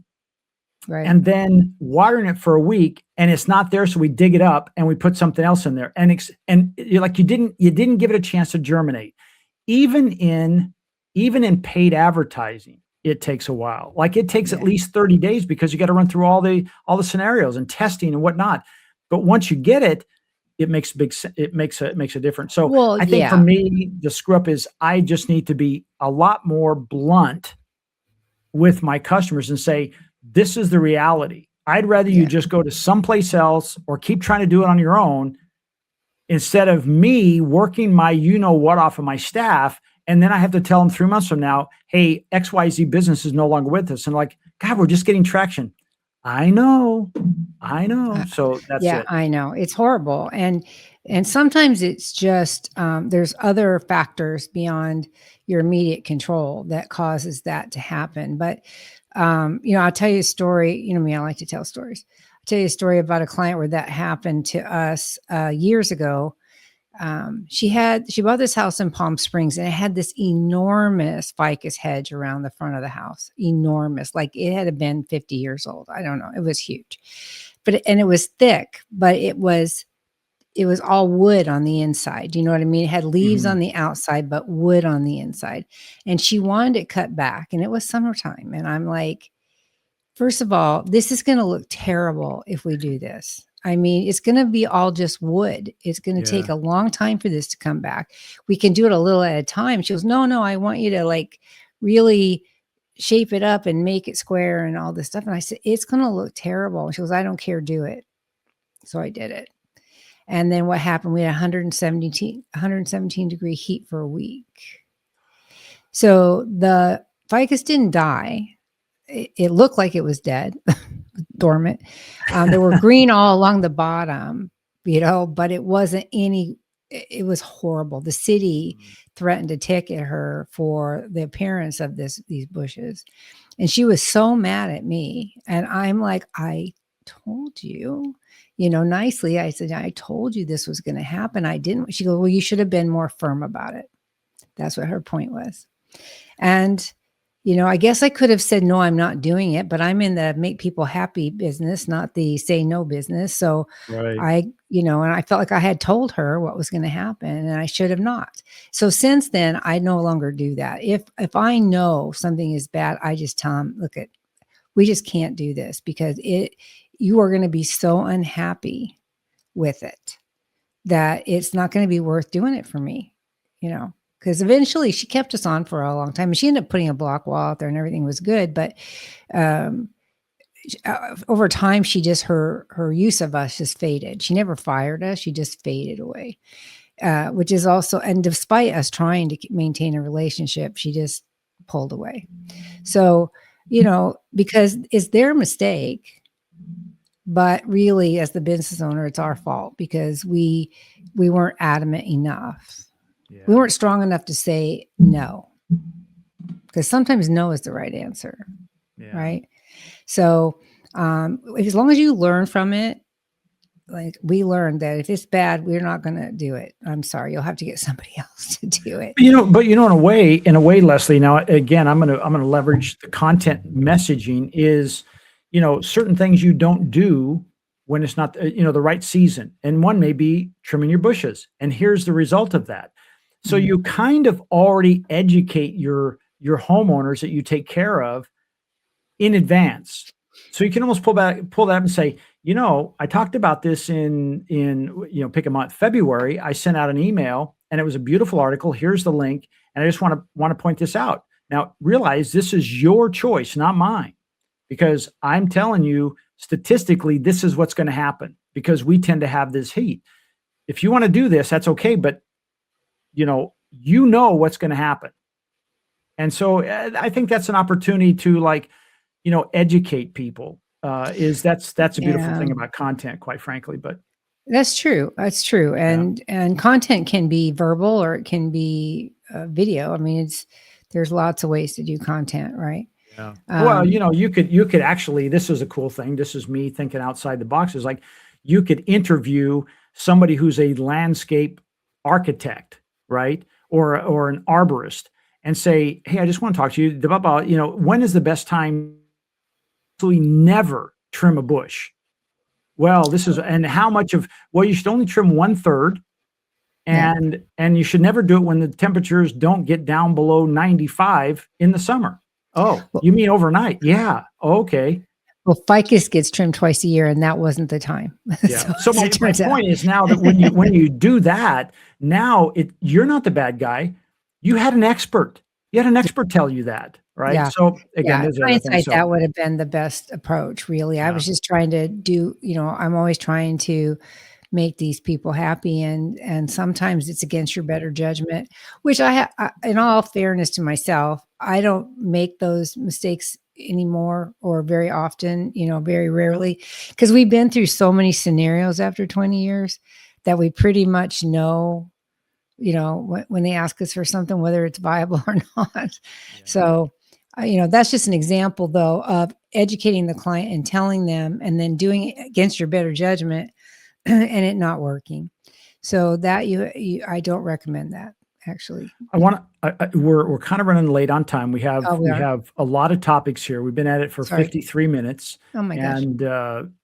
right, and then watering it for a week and it's not there. So we dig it up and we put something else in there. And you're like, you didn't give it a chance to germinate. Even in paid advertising, it takes a while. Like it takes at least 30 days because you got to run through all the scenarios and testing and whatnot. But once you get it, it makes a difference. So I think for me, the screw up is I just need to be a lot more blunt with my customers and say, this is the reality. I'd rather you just go to someplace else or keep trying to do it on your own instead of me working my, what off of my staff. And then I have to tell them 3 months from now, hey, XYZ business is no longer with us. And like, God, we're just getting traction. I know. So that's it. I know. It's horrible. And sometimes it's just, there's other factors beyond your immediate control that causes that to happen. But, I'll tell you a story. You know me, I like to tell stories. I'll tell you a story about a client where that happened to us years ago. She bought this house in Palm Springs and it had this enormous ficus hedge around the front of the house. Enormous. Like it had been 50 years old. I don't know. It was huge, and it was thick, but it was all wood on the inside. You know what I mean? It had leaves on the outside, but wood on the inside. And she wanted it cut back and it was summertime. And I'm like, first of all, this is going to look terrible if we do this. I mean, it's going to be all just wood. It's going to take a long time for this to come back. We can do it a little at a time. She goes, no, I want you to like really shape it up and make it square and all this stuff. And I said, it's going to look terrible. And she goes, I don't care. Do it. So I did it. And then what happened? We had 117 degree heat for a week. So the ficus didn't die. It looked like it was dead. Dormant. There were green all along the bottom, but it wasn't any it was horrible. The city threatened to ticket her for the appearance of these bushes. And she was so mad at me. And I'm like, I told you, nicely. I said, I told you this was going to happen. I didn't. She goes, well, you should have been more firm about it. That's what her point was. And, I guess I could have said, no, I'm not doing it, but I'm in the make people happy business, not the say no business. So Right. and I felt like I had told her what was going to happen and I should have not. So since then, I no longer do that. If I know something is bad, I just tell them, look, we just can't do this because you are going to be so unhappy with it that it's not going to be worth doing it for me, because eventually she kept us on for a long time and she ended up putting a block wall out there and everything was good. But over time, she just, her use of us just faded. She never fired us. She just faded away, which is also, and despite us trying to maintain a relationship, she just pulled away. So, because it's their mistake, but really as the business owner, it's our fault because we weren't adamant enough. Yeah. We weren't strong enough to say no, because sometimes no is the right answer. Yeah. Right. So as long as you learn from it, like we learned that if it's bad, we're not going to do it. I'm sorry. You'll have to get somebody else to do it. But in a way, Leslie, now, again, I'm going to leverage the content messaging is, certain things you don't do when it's not, the right season. And one may be trimming your bushes. And here's the result of that. So you kind of already educate your homeowners that you take care of in advance. So you can almost pull that up and say, I talked about this in pick a month, February. I sent out an email and it was a beautiful article. Here's the link. And I just want to point this out. Now realize this is your choice, not mine, because I'm telling you statistically, this is what's going to happen because we tend to have this heat. If you want to do this, that's okay. But what's going to happen. And so I think that's an opportunity to educate people. That's a beautiful thing about content, quite frankly. But that's true. That's true. And content can be verbal or it can be video. I mean, there's lots of ways to do content, right? Yeah. Well, you could actually, this is a cool thing. This is me thinking outside the box. Is like you could interview somebody who's a landscape architect, right? Or an arborist and say, hey, I just want to talk to you about, when is the best time to never trim a bush? Well, and how much you should only trim 1/3 and you should never do it when the temperatures don't get down below 95 in the summer. Oh, you mean overnight? Yeah. Okay. Well, ficus gets trimmed twice a year, and that wasn't the time. Yeah. So my point is now that when you do that, now you're not the bad guy. You had an expert. You had an expert tell you that, right? Yeah. So again, hindsight, that would have been the best approach. Really, I was just trying to do. I'm always trying to make these people happy, and sometimes it's against your better judgment. Which in all fairness to myself, I don't make those mistakes anymore or very often, very rarely, because we've been through so many scenarios after 20 years that we pretty much know, when they ask us for something, whether it's viable or not. Yeah. So, that's just an example though of educating the client and telling them and then doing it against your better judgment and it not working. So that I don't recommend that. Actually, we're kind of running late on time. We have a lot of topics here. We've been at it for 53 minutes. Oh my gosh. And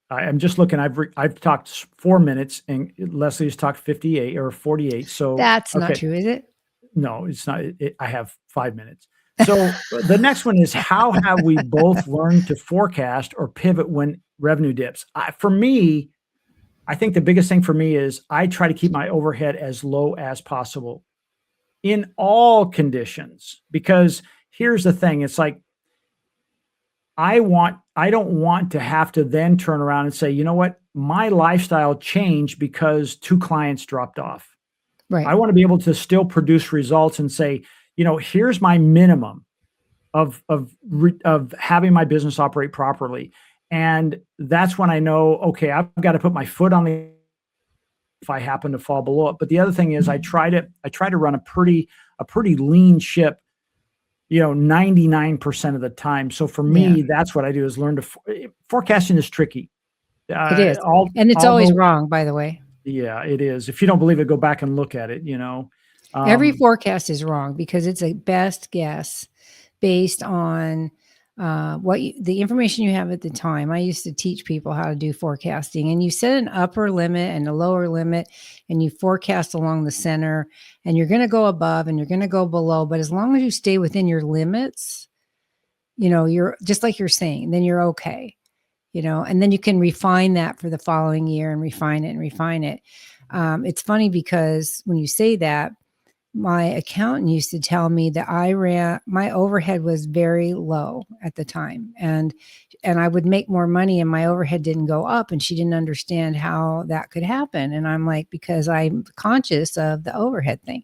I'm just looking, I've talked 4 minutes and Leslie's talked 58 or 48. So that's not true, is it? No, it's not. I have 5 minutes. So the next one is, how have we both learned to forecast or pivot when revenue dips? For me, I think the biggest thing for me is I try to keep my overhead as low as possible in all conditions, because here's the thing. It's like, I don't want to have to then turn around and say, you know what, my lifestyle changed because 2 clients dropped off. Right. I want to be able to still produce results and say, here's my minimum of having my business operate properly. And that's when I know, okay, I've got to put my foot on the if I happen to fall below it. But the other thing is I try to run a pretty lean ship, 99% of the time. So for Yeah, me, that's what I do, is learn to forecasting is tricky. it is. All And it's always although wrong, by the way. Yeah, it is. If you don't believe it, go back and look at it. Every Um, forecast is wrong because it's a best guess based on the information you have at the time. I used to teach people how to do forecasting, and you set an upper limit and a lower limit, and you forecast along the center, and you're going to go above and you're going to go below. But as long as you stay within your limits, you're just like you're saying, then you're okay. And then you can refine that for the following year and refine it and refine it. It's funny because when you say that, my accountant used to tell me that my overhead was very low at the time, and I would make more money and my overhead didn't go up, and she didn't understand how that could happen. And I'm like, because I'm conscious of the overhead thing.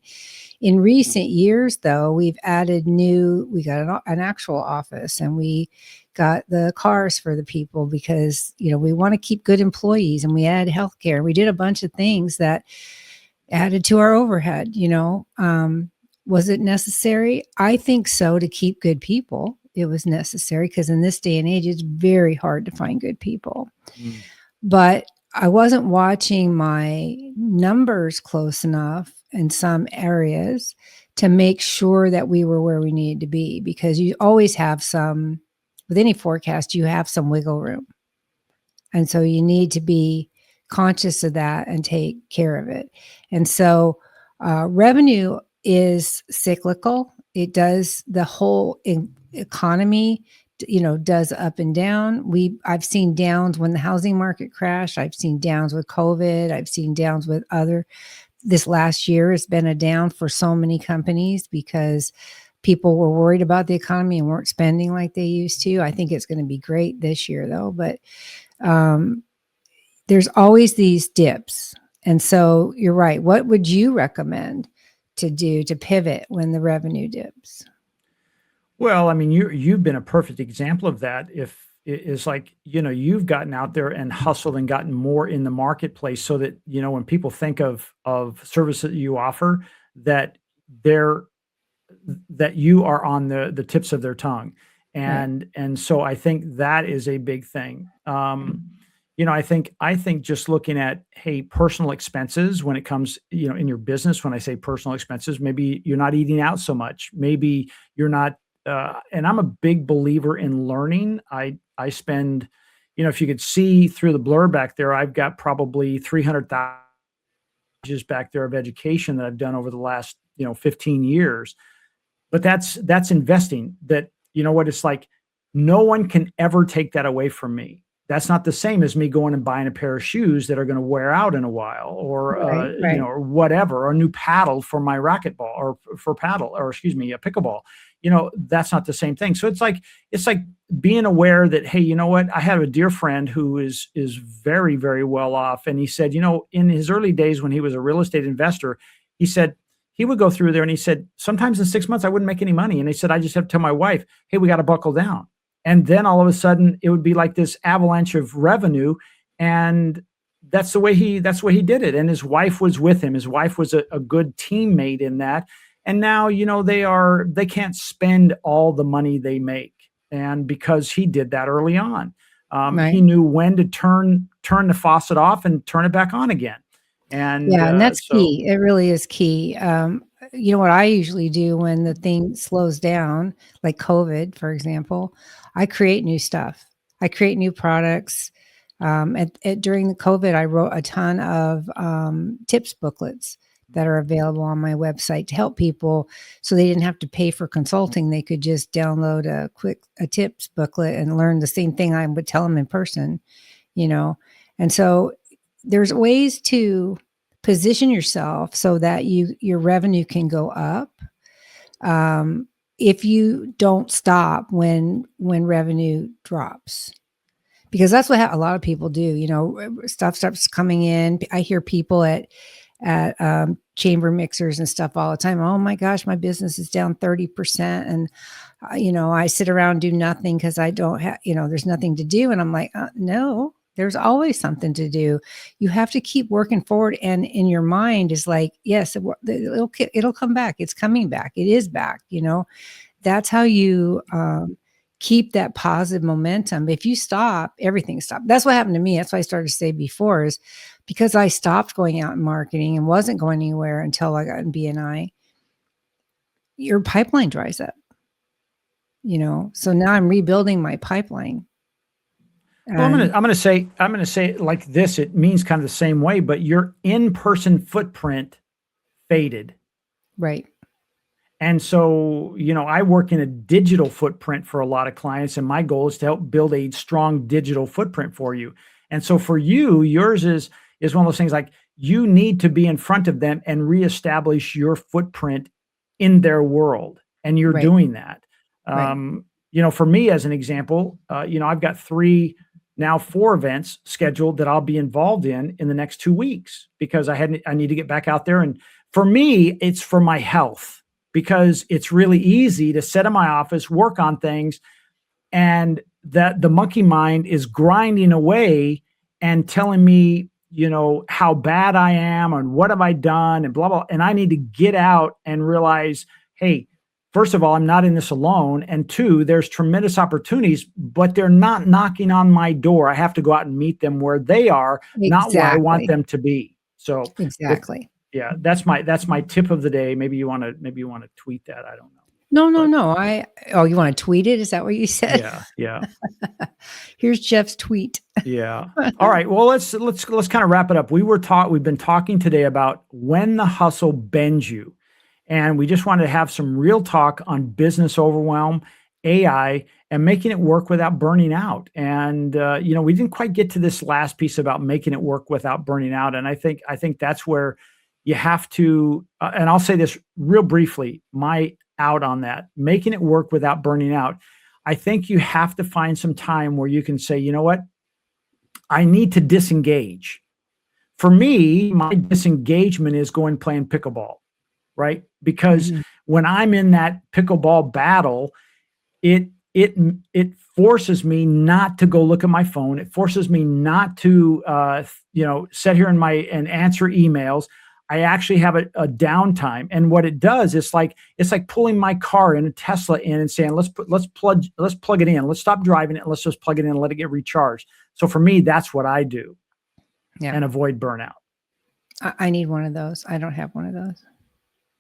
In recent years, though, we got an actual office, and we got the cars for the people because, we want to keep good employees, and we add healthcare. We did a bunch of things that added to our overhead. Was it necessary? I think so, to keep good people. It was necessary because in this day and age, it's very hard to find good people. mm, But I wasn't watching my numbers close enough in some areas to make sure that we were where we needed to be, because you always have with any forecast, you have some wiggle room. And so you need to be conscious of that and take care of it. And so revenue is cyclical. It does, the whole economy, does up and down. I've seen downs when the housing market crashed. I've seen downs with COVID. I've seen downs with this last year has been a down for so many companies because people were worried about the economy and weren't spending like they used to. I think it's going to be great this year though, but there's always these dips. And so you're right. What would you recommend to do to pivot when the revenue dips? well, I mean, you've been a perfect example of that. If it's like, you've gotten out there and hustled and gotten more in the marketplace, so that, when people think of services that you offer, that they're that you are on the tips of their tongue. Right. And so I think that is a big thing. I think just looking at, hey, personal expenses when it comes, in your business, when I say personal expenses, maybe you're not eating out so much. Maybe you're not, and I'm a big believer in learning. I spend, if you could see through the blur back there, I've got probably 300,000 pages back there of education that I've done over the last, 15 years. But that's investing. That, what it's like, no one can ever take that away from me. That's not the same as me going and buying a pair of shoes that are going to wear out in a while, or Right. Right. or whatever, or a new paddle for my racquetball, or for paddle, or excuse me, a pickleball. That's not the same thing. So it's like being aware that, hey, you know what? I have a dear friend who is very, very well off, and he said, in his early days when he was a real estate investor, he said he would go through there, and he said sometimes in 6 months I wouldn't make any money, and he said I just have to tell my wife, hey, we got to buckle down. And then all of a sudden it would be like this avalanche of revenue. And that's the way he did it. And his wife was with him. His wife was a good teammate in that. And now, they can't spend all the money they make. And because he did that early on, he Right. knew when to turn the faucet off and turn it back on again. And Yeah, and that's so, key. It really is key. What I usually do when the thing slows down, like COVID, for example, I create new stuff. I create new products. During the COVID, I wrote a ton of tips booklets that are available on my website to help people, so they didn't have to pay for consulting. They could just download a tips booklet and learn the same thing I would tell them in person. you know. And so there's ways to position yourself so that your revenue can go up. If you don't stop when revenue drops, because that's what a lot of people do. Stuff starts coming in. I hear people at chamber mixers and stuff all the time. Oh my gosh, my business is down 30%, and I sit around do nothing because I don't have there's nothing to do. And I'm like, no, There's always something to do. You have to keep working forward, and in your mind is like, yes, it'll come back. It's coming back. It is back. That's how you keep that positive momentum. If you stop, everything stops. That's what happened to me. That's why I started to say before, is because I stopped going out in marketing and wasn't going anywhere until I got in BNI. Your pipeline dries up. So now I'm rebuilding my pipeline. Well, I'm gonna say it like this. It means kind of the same way, but your in-person footprint faded. Right. And so, I work in a digital footprint for a lot of clients, and my goal is to help build a strong digital footprint for you. And so for you, yours is one of those things like you need to be in front of them and reestablish your footprint in their world. And you're doing that. Right. For me, as an example, I've got 4 events scheduled that I'll be involved in the next 2 weeks because I need to get back out there. And for me, it's for my health, because it's really easy to sit in my office, work on things, and that the monkey mind is grinding away and telling me, how bad I am and what have I done and blah, blah. And I need to get out and realize, hey, first of all, I'm not in this alone. And 2, there's tremendous opportunities, but they're not knocking on my door. I have to go out and meet them where they are, not where I want them to be. So exactly. Yeah, that's my tip of the day. Maybe you want to tweet that. I don't know. No. You want to tweet it? Is that what you said? Yeah. Here's Jeff's tweet. Yeah. All right. Well, let's kind of wrap it up. We've been talking today about when the hustle bends you. And we just wanted to have some real talk on business overwhelm, AI, and making it work without burning out. And we didn't quite get to this last piece about making it work without burning out. And I think that's where you have to, and I'll say this real briefly, my out on that, making it work without burning out. I think you have to find some time where you can say, you know what, I need to disengage. For me, my disengagement is going playing pickleball, right? Because when I'm in that pickleball battle, it forces me not to go look at my phone. It forces me not to, sit here and answer emails. I actually have a downtime, and what it does is it's like pulling my car in a Tesla in and saying, let's plug it in. Let's stop driving it. Let's just plug it in and let it get recharged. So for me, that's what I do, and avoid burnout. I need one of those. I don't have one of those.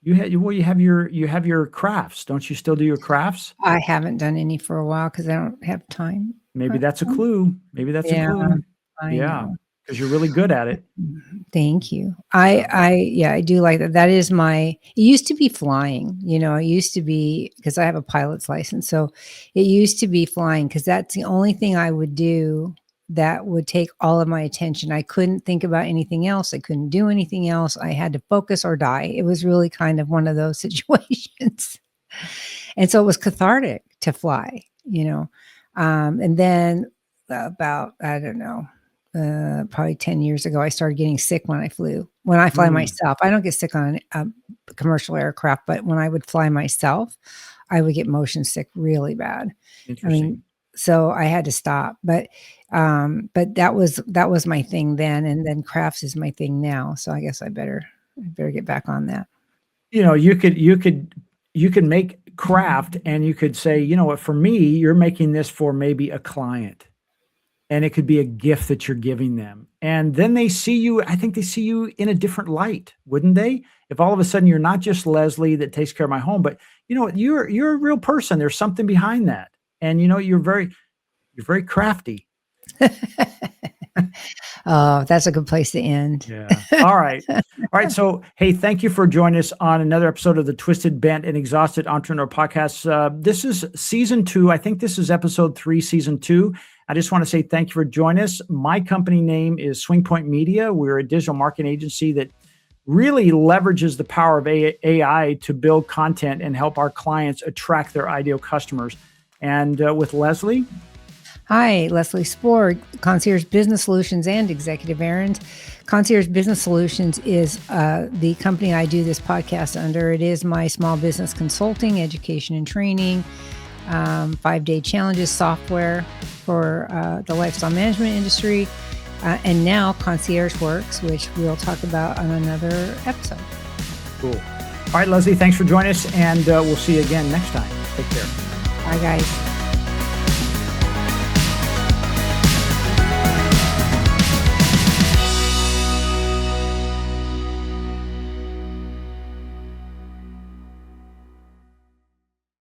You have your crafts. Don't you still do your crafts? I haven't done any for a while because I don't have time. Maybe that's a clue. Maybe that's a clue. I know. Because you're really good at it. Thank you. I do like that. That is it used to be flying, it used to be, because I have a pilot's license. So it used to be flying, because that's the only thing I would do that would take all of my attention. I couldn't think about anything else. I couldn't do anything else. I had to focus or die. It was really kind of one of those situations. And so it was cathartic to fly, and then about, I don't know, probably 10 years ago, I started getting sick when I fly myself. I don't get sick on a commercial aircraft, but when I would fly myself, I would get motion sick really bad. Interesting. So I had to stop, but that was my thing then. And then crafts is my thing now. So I guess I better get back on that. You could make craft, and you could say, you know what, for me, you're making this for maybe a client. And it could be a gift that you're giving them. And then I think they see you in a different light, wouldn't they? If all of a sudden you're not just Leslie that takes care of my home, but you're a real person. There's something behind that. And you're very crafty. Oh, that's a good place to end. Yeah. All right. So, hey, thank you for joining us on another episode of the Twisted, Bent, and Exhausted Entrepreneur Podcast. This is season 2. I think this is episode 3, season 2. I just want to say thank you for joining us. My company name is Swing Point Media. We're a digital marketing agency that really leverages the power of AI to build content and help our clients attract their ideal customers. And with Leslie. Hi, Leslie Spohr, Concierge Business Solutions and Executive Errands. Concierge Business Solutions is the company I do this podcast under. It is my small business consulting, education and training, 5-day challenges software for the lifestyle management industry. and now Concierge Works, which we'll talk about on another episode. Cool. All right, Leslie, thanks for joining us, and we'll see you again next time. Take care. Bye, guys.